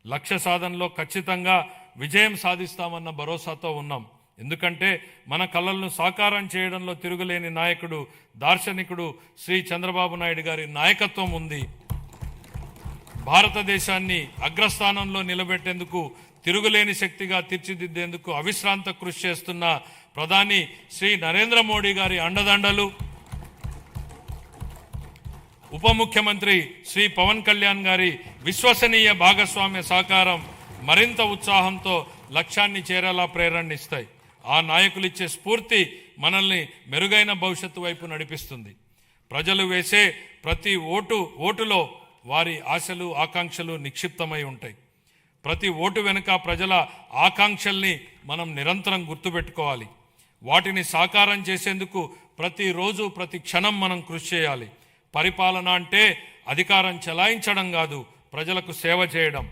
లక్ష్య సాధనలో ఖచ్చితంగా విజయం సాధిస్తామన్న భరోసాతో ఉన్నాం. ఎందుకంటే మన కలలను సాకారం చేయడంలో తిరుగులేని నాయకుడు, దార్శనికుడు శ్రీ చంద్రబాబు నాయుడు గారి నాయకత్వం ఉంది. భారతదేశాన్ని అగ్రస్థానంలో నిలబెట్టేందుకు, తిరుగులేని శక్తిగా తీర్చిదిద్దేందుకు అవిశ్రాంత కృషి చేస్తున్న ప్రధాని శ్రీ నరేంద్ర మోడీ గారి అండదండలు, ఉప ముఖ్యమంత్రి శ్రీ పవన్ కళ్యాణ్ గారి విశ్వసనీయ భాగస్వామ్య సహకారం మరింత ఉత్సాహంతో లక్ష్యాన్ని చేరేలా ప్రేరణనిస్తాయి. ఆ నాయకులిచ్చే స్ఫూర్తి మనల్ని మెరుగైన భవిష్యత్తు వైపు నడిపిస్తుంది. ప్రజలు వేసే ప్రతి ఓటులో వారి ఆశలు, ఆకాంక్షలు నిక్షిప్తమై ఉంటాయి. ప్రతి ఓటు వెనుక ప్రజల ఆకాంక్షల్ని మనం నిరంతరం గుర్తుపెట్టుకోవాలి. వాటిని సాకారం చేసేందుకు ప్రతిరోజు, ప్రతి క్షణం మనం కృషి చేయాలి. పరిపాలన అంటే అధికారం చెలాయించడం కాదు, ప్రజలకు సేవ చేయడం.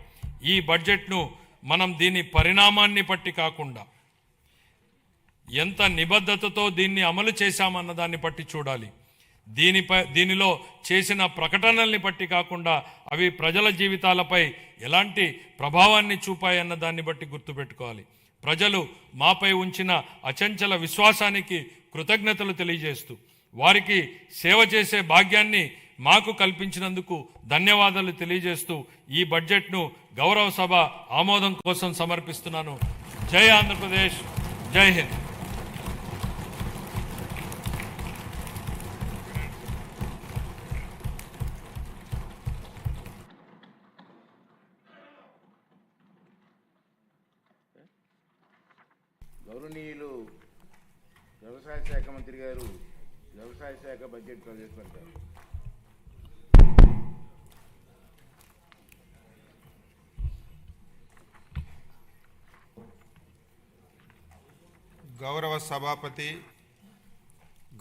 ఈ బడ్జెట్ను మనం దీని పరిణామాన్ని బట్టి కాకుండా ఎంత నిబద్ధతతో దీన్ని అమలు చేశామన్న దాన్ని బట్టి చూడాలి. దీనిలో చేసిన ప్రకటనల్ని బట్టి కాకుండా అవి ప్రజల జీవితాలపై ఎలాంటి ప్రభావాన్ని చూపాయన్న దాన్ని బట్టి గుర్తుపెట్టుకోవాలి. ప్రజలు మాపై ఉంచిన అచంచల విశ్వాసానికి కృతజ్ఞతలు తెలియజేస్తూ, వారికి సేవ చేసే భాగ్యాన్ని మాకు కల్పించినందుకు ధన్యవాదాలు తెలియజేస్తూ ఈ బడ్జెట్ను గౌరవ సభ ఆమోదం కోసం సమర్పిస్తున్నాను. జై ఆంధ్రప్రదేశ్, జై హింద్. గౌరవనీయులు వ్యవసాయ శాఖ మంత్రి గారు వ్యవసాయ శాఖ బడ్జెట్ ప్రవేశపెడతారు. గౌరవ సభాపతి,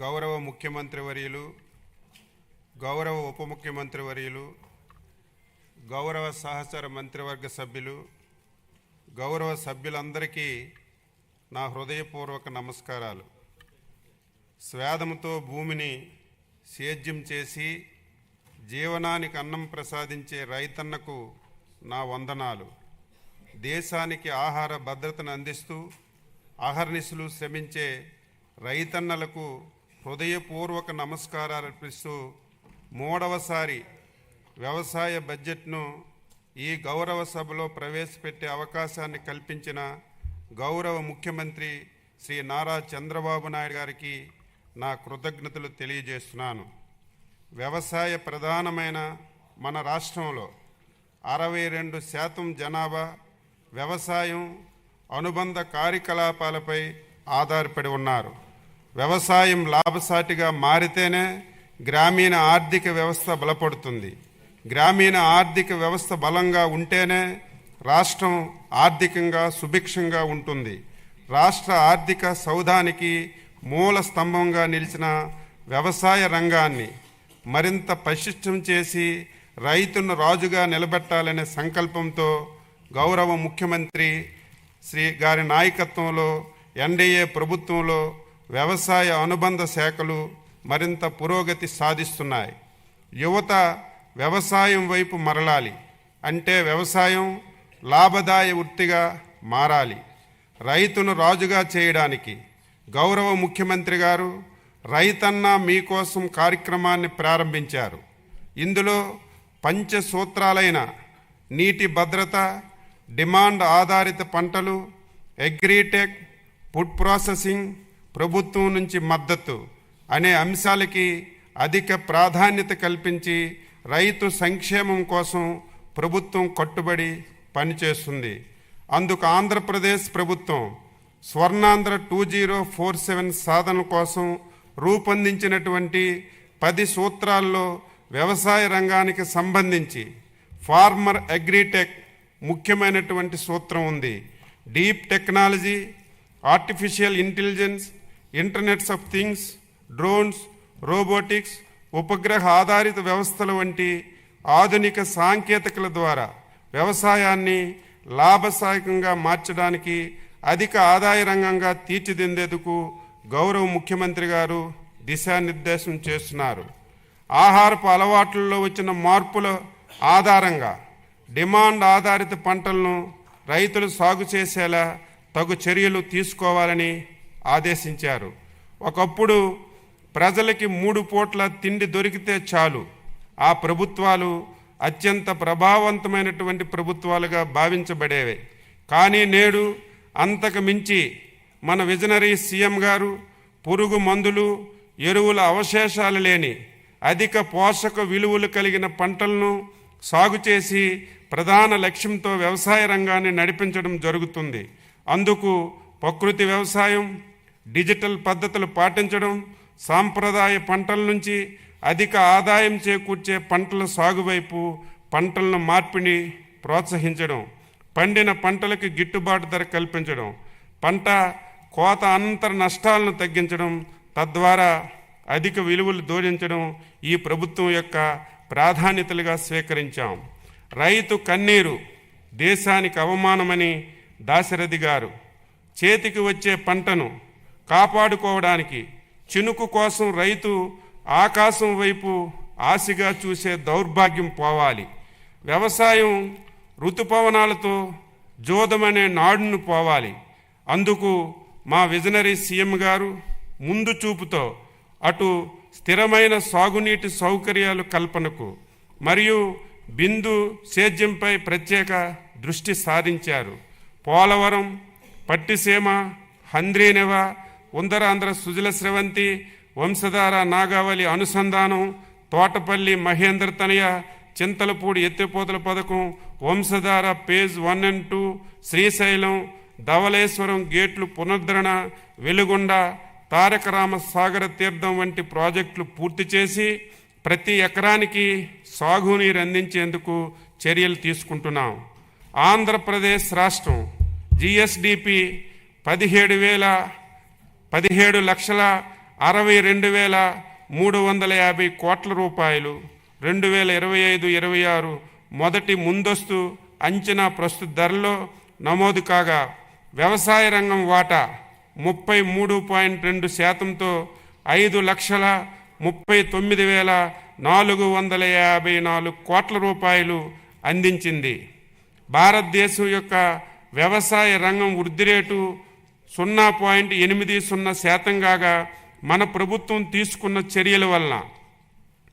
గౌరవ ముఖ్యమంత్రి వర్యులు, గౌరవ ఉప ముఖ్యమంత్రి వర్యులు, గౌరవ సహచర మంత్రివర్గ సభ్యులు, గౌరవ సభ్యులందరికీ నా హృదయపూర్వక నమస్కారాలు. స్వేదముతో భూమిని సేద్యం చేసి జీవనానికి అన్నం ప్రసాదించే రైతన్నకు నా వందనాలు. దేశానికి ఆహార భద్రతను అందిస్తూ అహర్నిశలు శ్రమించే రైతన్నలకు హృదయపూర్వక నమస్కారాలు అర్పిస్తూ మూడవసారి వ్యవసాయ బడ్జెట్ను ఈ గౌరవ సభలో ప్రవేశపెట్టే అవకాశాన్ని కల్పించిన గౌరవ ముఖ్యమంత్రి శ్రీ నారా చంద్రబాబు నాయుడు గారికి నా కృతజ్ఞతలు తెలియజేస్తున్నాను. వ్యవసాయ ప్రధానమైన మన రాష్ట్రంలో 62% జనాభా వ్యవసాయం అనుబంధ కార్యకలాపాలపై ఆధారపడి ఉన్నారు. వ్యవసాయం లాభసాటిగా మారితేనే గ్రామీణ ఆర్థిక వ్యవస్థ బలపడుతుంది. గ్రామీణ ఆర్థిక వ్యవస్థ బలంగా ఉంటేనే రాష్ట్రం ఆర్థికంగా సుభిక్షంగా ఉంటుంది. రాష్ట్ర ఆర్థిక సౌధానికి మూల స్తంభంగా నిలిచిన వ్యవసాయ రంగాన్ని మరింత పటిష్టం చేసి రైతును రాజుగా నిలబెట్టాలనే సంకల్పంతో గౌరవ ముఖ్యమంత్రి శ్రీ గారి నాయకత్వంలో ఎన్డీఏ ప్రభుత్వంలో వ్యవసాయ అనుబంధ శాఖలు మరింత పురోగతి సాధిస్తున్నాయి. యువత వ్యవసాయం వైపు మరలాలి అంటే వ్యవసాయం లాభదాయ వృత్తిగా మారాలి. రైతును రాజుగా చేయడానికి గౌరవ ముఖ్యమంత్రి గారు రైతన్న మీకోసం కార్యక్రమాన్ని ప్రారంభించారు. ఇందులో పంచసూత్రాలైన నీటి భద్రత, డిమాండ్ ఆధారిత పంటలు, అగ్రిటెక్, ఫుడ్ ప్రాసెసింగ్, ప్రభుత్వం నుంచి మద్దతు అనే అంశాలకి అధిక ప్రాధాన్యత కల్పించి రైతు సంక్షేమం కోసం ప్రభుత్వం కట్టుబడి పనిచేస్తుంది. అందుకు ఆంధ్రప్రదేశ్ ప్రభుత్వం స్వర్ణాంధ్ర 2047 సాధన కోసం రూపొందించినటువంటి 10 సూత్రాల్లో వ్యవసాయ రంగానికి సంబంధించి ఫార్మర్ అగ్రిటెక్ ముఖ్యమైనటువంటి సూత్రం ఉంది. Deep technology, artificial intelligence, internets of things, drones, robotics, ఉపగ్రహ ఆధారిత వ్యవస్థల వంటి ఆధునిక సాంకేతికల ద్వారా వ్యవసాయాన్ని లాభసాయకంగా మార్చడానికి అధిక ఆదాయ రంగంగా తీర్చిదిద్దేందుకు గౌరవ ముఖ్యమంత్రి గారు దిశానిర్దేశం చేస్తున్నారు. ఆహారపు అలవాట్లలో వచ్చిన మార్పుల ఆధారంగా డిమాండ్ ఆధారిత పంటలను రైతులు సాగు చేసేలా తగు చర్యలు తీసుకోవాలని ఆదేశించారు. ఒకప్పుడు ప్రజలకి 3 పూట్ల తిండి దొరికితే చాలు ఆ ప్రభుత్వాలు అత్యంత ప్రభావవంతమైనటువంటి ప్రభుత్వాలుగా భావించబడేవి. కానీ నేడు అంతకు మించి మన విజనరీ సీఎం గారు పురుగు మందులు, ఎరువుల అవశేషాలు లేని అధిక పోషక విలువలు కలిగిన పంటలను సాగు చేసి ప్రధాన లక్ష్యంతో వ్యవసాయ రంగాన్ని నడిపించడం జరుగుతుంది. అందుకు ప్రకృతి వ్యవసాయం, డిజిటల్ పద్ధతులు పాటించడం, సాంప్రదాయ పంటల నుంచి అధిక ఆదాయం చేకూర్చే పంటల సాగు వైపు పంటలను మార్పిడి ప్రోత్సహించడం, పండిన పంటలకు గిట్టుబాటు ధర కల్పించడం, పంట కోత అనంతర నష్టాలను తగ్గించడం, తద్వారా అధిక విలువలు జోడించడం ఈ ప్రభుత్వం యొక్క ప్రాధాన్యతలుగా స్వీకరించాం. రైతు కన్నీరు దేశానికి అవమానమని దాశరథి గారు చేతికి వచ్చే పంటను కాపాడుకోవడానికి చినుకు కోసం రైతు ఆకాశం వైపు ఆశగా చూసే దౌర్భాగ్యం పోవాలి. వ్యవసాయం ఋతుపవనాలతో జోదమనే నాడును పోవాలి. అందుకు మా విజనరీ సీఎం గారు ముందు చూపుతో అటు స్థిరమైన సాగునీటి సౌకర్యాలు కల్పనకు మరియు బిందు సేద్యంపై ప్రత్యేక దృష్టి సారించారు. పోలవరం, పట్టిసీమ, హంద్రీనెవ, ఉందరాంధ్ర సుజల స్రవంతి, వంశధార నాగావళి అనుసంధానం, తోటపల్లి మహేంద్ర తనయ, చింతలపూడి ఎత్తిపోతల పథకం, వంశధార పేజ్ 1 and 2, శ్రీశైలం, ధవళేశ్వరం గేట్లు పునరుద్ధరణ, వెలుగొండ, తారకరామ సాగర తీర్థం వంటి ప్రాజెక్టులు పూర్తి చేసి ప్రతి ఎకరానికి సాగునీరు అందించేందుకు చర్యలు తీసుకుంటున్నాం. ఆంధ్రప్రదేశ్ రాష్ట్రం జిఎస్డిపి 17,62,350 కోట్ల రూపాయలు 2025-26 మొదటి ముందస్తు అంచనా ప్రస్తుత ధరలో నమోదు కాగా వ్యవసాయ రంగం వాటా 33.2%తో 5,39,454 కోట్ల రూపాయలు అందించింది. భారతదేశం యొక్క వ్యవసాయ రంగం వృద్ధి రేటు 0.80% కాగా మన ప్రభుత్వం తీసుకున్న చర్యల వలన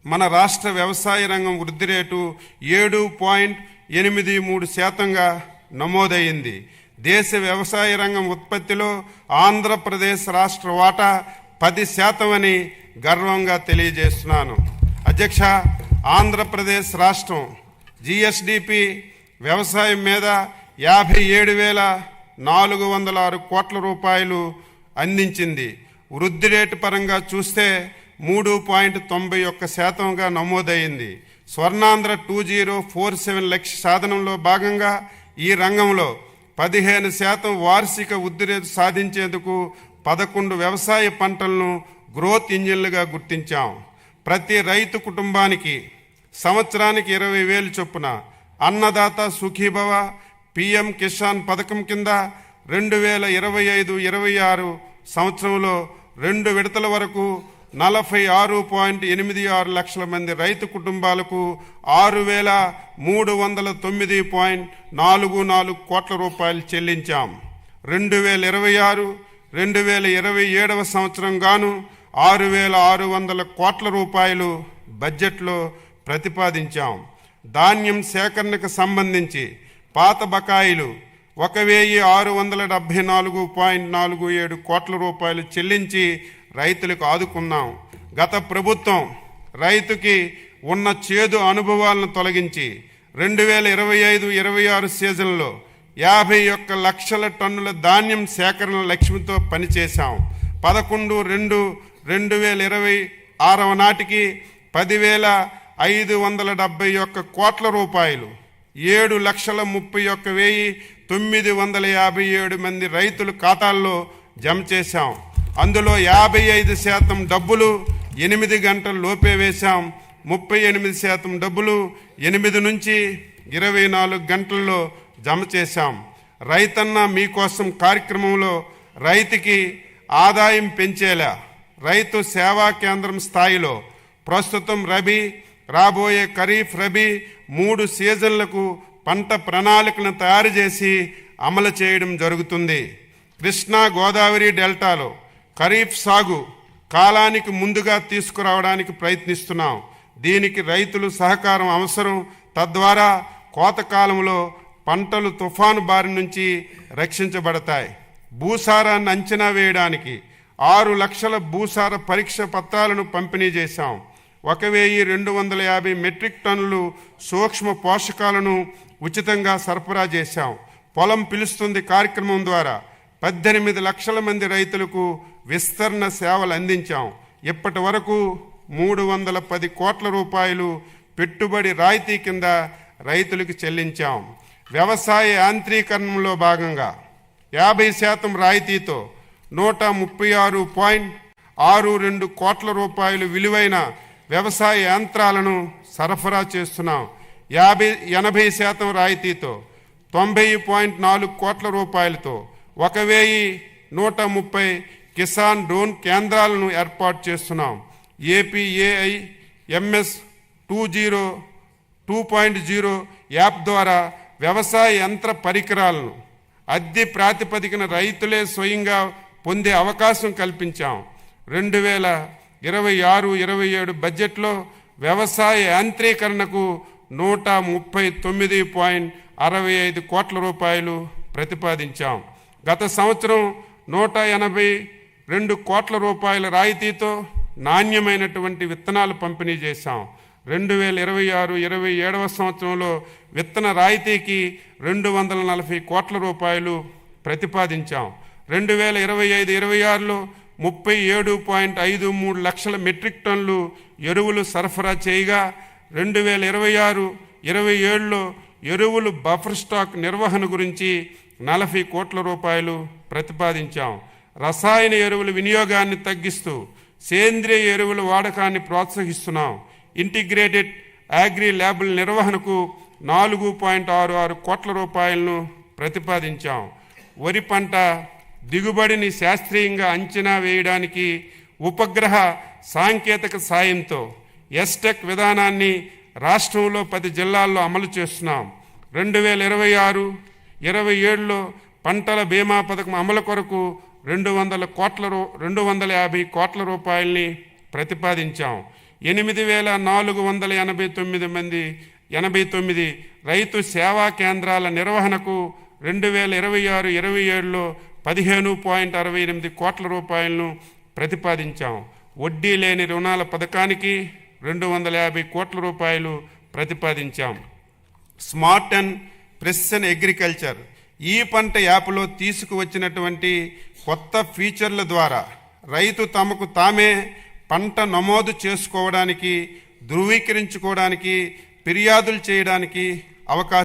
మన రాష్ట్ర వ్యవసాయ రంగం వృద్ధి రేటు 7.83%గా నమోదయ్యింది. దేశ వ్యవసాయ రంగం ఉత్పత్తిలో ఆంధ్రప్రదేశ్ రాష్ట్ర వాటా 10% అని గర్వంగా తెలియజేస్తున్నాను. అధ్యక్ష, ఆంధ్రప్రదేశ్ రాష్ట్రం జిఎస్డిపి వ్యవసాయం మీద 57,406 కోట్ల రూపాయలు అందించింది. వృద్ధి రేటు పరంగా చూస్తే 3.91%గా నమోదైంది. స్వర్ణాంధ్ర 2047 లక్ష్య సాధనంలో భాగంగా ఈ రంగంలో 15% వార్షిక వృద్ధి రేటు సాధించేందుకు 11 వ్యవసాయ పంటలను గ్రోత్ ఇంజిన్లుగా గుర్తించాం. ప్రతి రైతు కుటుంబానికి సంవత్సరానికి 20,000 చొప్పున అన్నదాత సుఖీభవ పిఎం కిసాన్ పథకం కింద 2025-26 సంవత్సరంలో 2 విడతల వరకు 46.86 లక్షల మంది రైతు కుటుంబాలకు 6,309.44 కోట్ల రూపాయలు చెల్లించాం. 2026-2027 సంవత్సరం గాను 6,600 కోట్ల రూపాయలు బడ్జెట్లో ప్రతిపాదించాం. ధాన్యం సేకరణకు సంబంధించి పాత బకాయిలు 1,674.47 కోట్ల రూపాయలు చెల్లించి రైతులకు ఆదుకున్నాం. గత ప్రభుత్వం రైతుకి ఉన్న చేదు అనుభవాలను తొలగించి 2025-26 సీజన్లో 51 లక్షల టన్నుల ధాన్యం సేకరణ లక్ష్యంతో పనిచేశాం. 11/2/2026 నాటికి 10,571 కోట్ల రూపాయలు 7,31,957 మంది రైతుల ఖాతాల్లో జమ చేశాం. అందులో 55% డబ్బులు 8 గంటల లోపే వేశాం. 38% డబ్బులు 8 నుంచి 24 గంటల్లో జమ చేశాం. రైతన్న మీకోసం కార్యక్రమంలో రైతుకి ఆదాయం పెంచేలా రైతు సేవా కేంద్రం స్థాయిలో ప్రస్తుతం రబీ, రాబోయే ఖరీఫ్, రబీ 3 సీజన్లకు పంట ప్రణాళికను తయారు చేసి అమలు చేయడం జరుగుతుంది. కృష్ణా గోదావరి డెల్టాలో ఖరీఫ్ సాగు కాలానికి ముందుగా తీసుకురావడానికి ప్రయత్నిస్తున్నాం. దీనికి రైతులు సహకారం అవసరం. తద్వారా కోతకాలంలో పంటలు తుఫాను బారి నుంచి రక్షించబడతాయి. భూసారాన్ని అంచనా వేయడానికి 6 లక్షల భూసార పరీక్ష పత్రాలను పంపిణీ చేశాం. 1,250 మెట్రిక్ టన్నులు సూక్ష్మ పోషకాలను ఉచితంగా సరఫరా చేశాం. పొలం పిలుస్తుంది కార్యక్రమం ద్వారా 18 లక్షల మంది రైతులకు విస్తరణ సేవలు అందించాం. ఇప్పటి వరకు 310 కోట్ల రూపాయలు పెట్టుబడి రాయితీ కింద రైతులకు చెల్లించాం. వ్యవసాయ యాంత్రీకరణలో భాగంగా 50% రాయితీతో 136.62 కోట్ల రూపాయలు విలువైన వ్యవసాయ యంత్రాలను సరఫరా చేస్తున్నాం. 80% రాయితీతో 90.4 కోట్ల రూపాయలతో 1,130 కిసాన్ డ్రోన్ కేంద్రాలను ఏర్పాటు చేస్తున్నాం. ఏపీఏఐ ఎంఎస్ 2.0 యాప్ ద్వారా వ్యవసాయ యంత్ర పరికరాలను అద్దె ప్రాతిపదికన రైతులే స్వయంగా పొందే అవకాశం కల్పించాం. 2026-27 బడ్జెట్లో వ్యవసాయ యాంత్రీకరణకు 139.65 కోట్ల రూపాయలు ప్రతిపాదించాం. గత సంవత్సరం 182 కోట్ల రూపాయల రాయితీతో నాణ్యమైనటువంటి విత్తనాలు పంపిణీ చేశాం. 2026-27 సంవత్సరంలో విత్తన రాయితీకి 240 కోట్ల రూపాయలు ప్రతిపాదించాం. 2025-26లో 37.53 లక్షల మెట్రిక్ టన్నులు ఎరువులు సరఫరా చేయగా 2026-27లో ఎరువులు బఫర్ స్టాక్ నిర్వహణ గురించి 40 కోట్ల రూపాయలు ప్రతిపాదించాం. రసాయన ఎరువుల వినియోగాన్ని తగ్గిస్తూ సేంద్రియ ఎరువుల వాడకాన్ని ప్రోత్సహిస్తున్నాం. ఇంటిగ్రేటెడ్ అగ్రి ల్యాబుల నిర్వహణకు 4.66 కోట్ల రూపాయలను ప్రతిపాదించాం. వరి పంట దిగుబడిని శాస్త్రీయంగా అంచనా వేయడానికి ఉపగ్రహ సాంకేతిక సాయంతో ఎస్టెక్ విధానాన్ని రాష్ట్రంలో 10 జిల్లాల్లో అమలు చేస్తున్నాం. 2026-27లో పంటల బీమా పథకం అమలు కొరకు 250 కోట్ల రూపాయలని ప్రతిపాదించాం. 8,489 రైతు సేవా కేంద్రాల నిర్వహణకు 2026-27లో 15.68 కోట్ల రూపాయలను ప్రతిపాదించాం. వడ్డీ లేని రుణాల పథకానికి 250 కోట్ల రూపాయలు ప్రతిపాదించాం. స్మార్ట్ అండ్ ప్రెసిషన్ అగ్రికల్చర్ ఈ పంట యాప్లో తీసుకువచ్చినటువంటి కొత్త ఫీచర్ల ద్వారా రైతు తమకు తామే పంట నమోదు చేసుకోవడానికి, ధృవీకరించుకోవడానికి, ఫిర్యాదులు చేయడానికి అవకాశం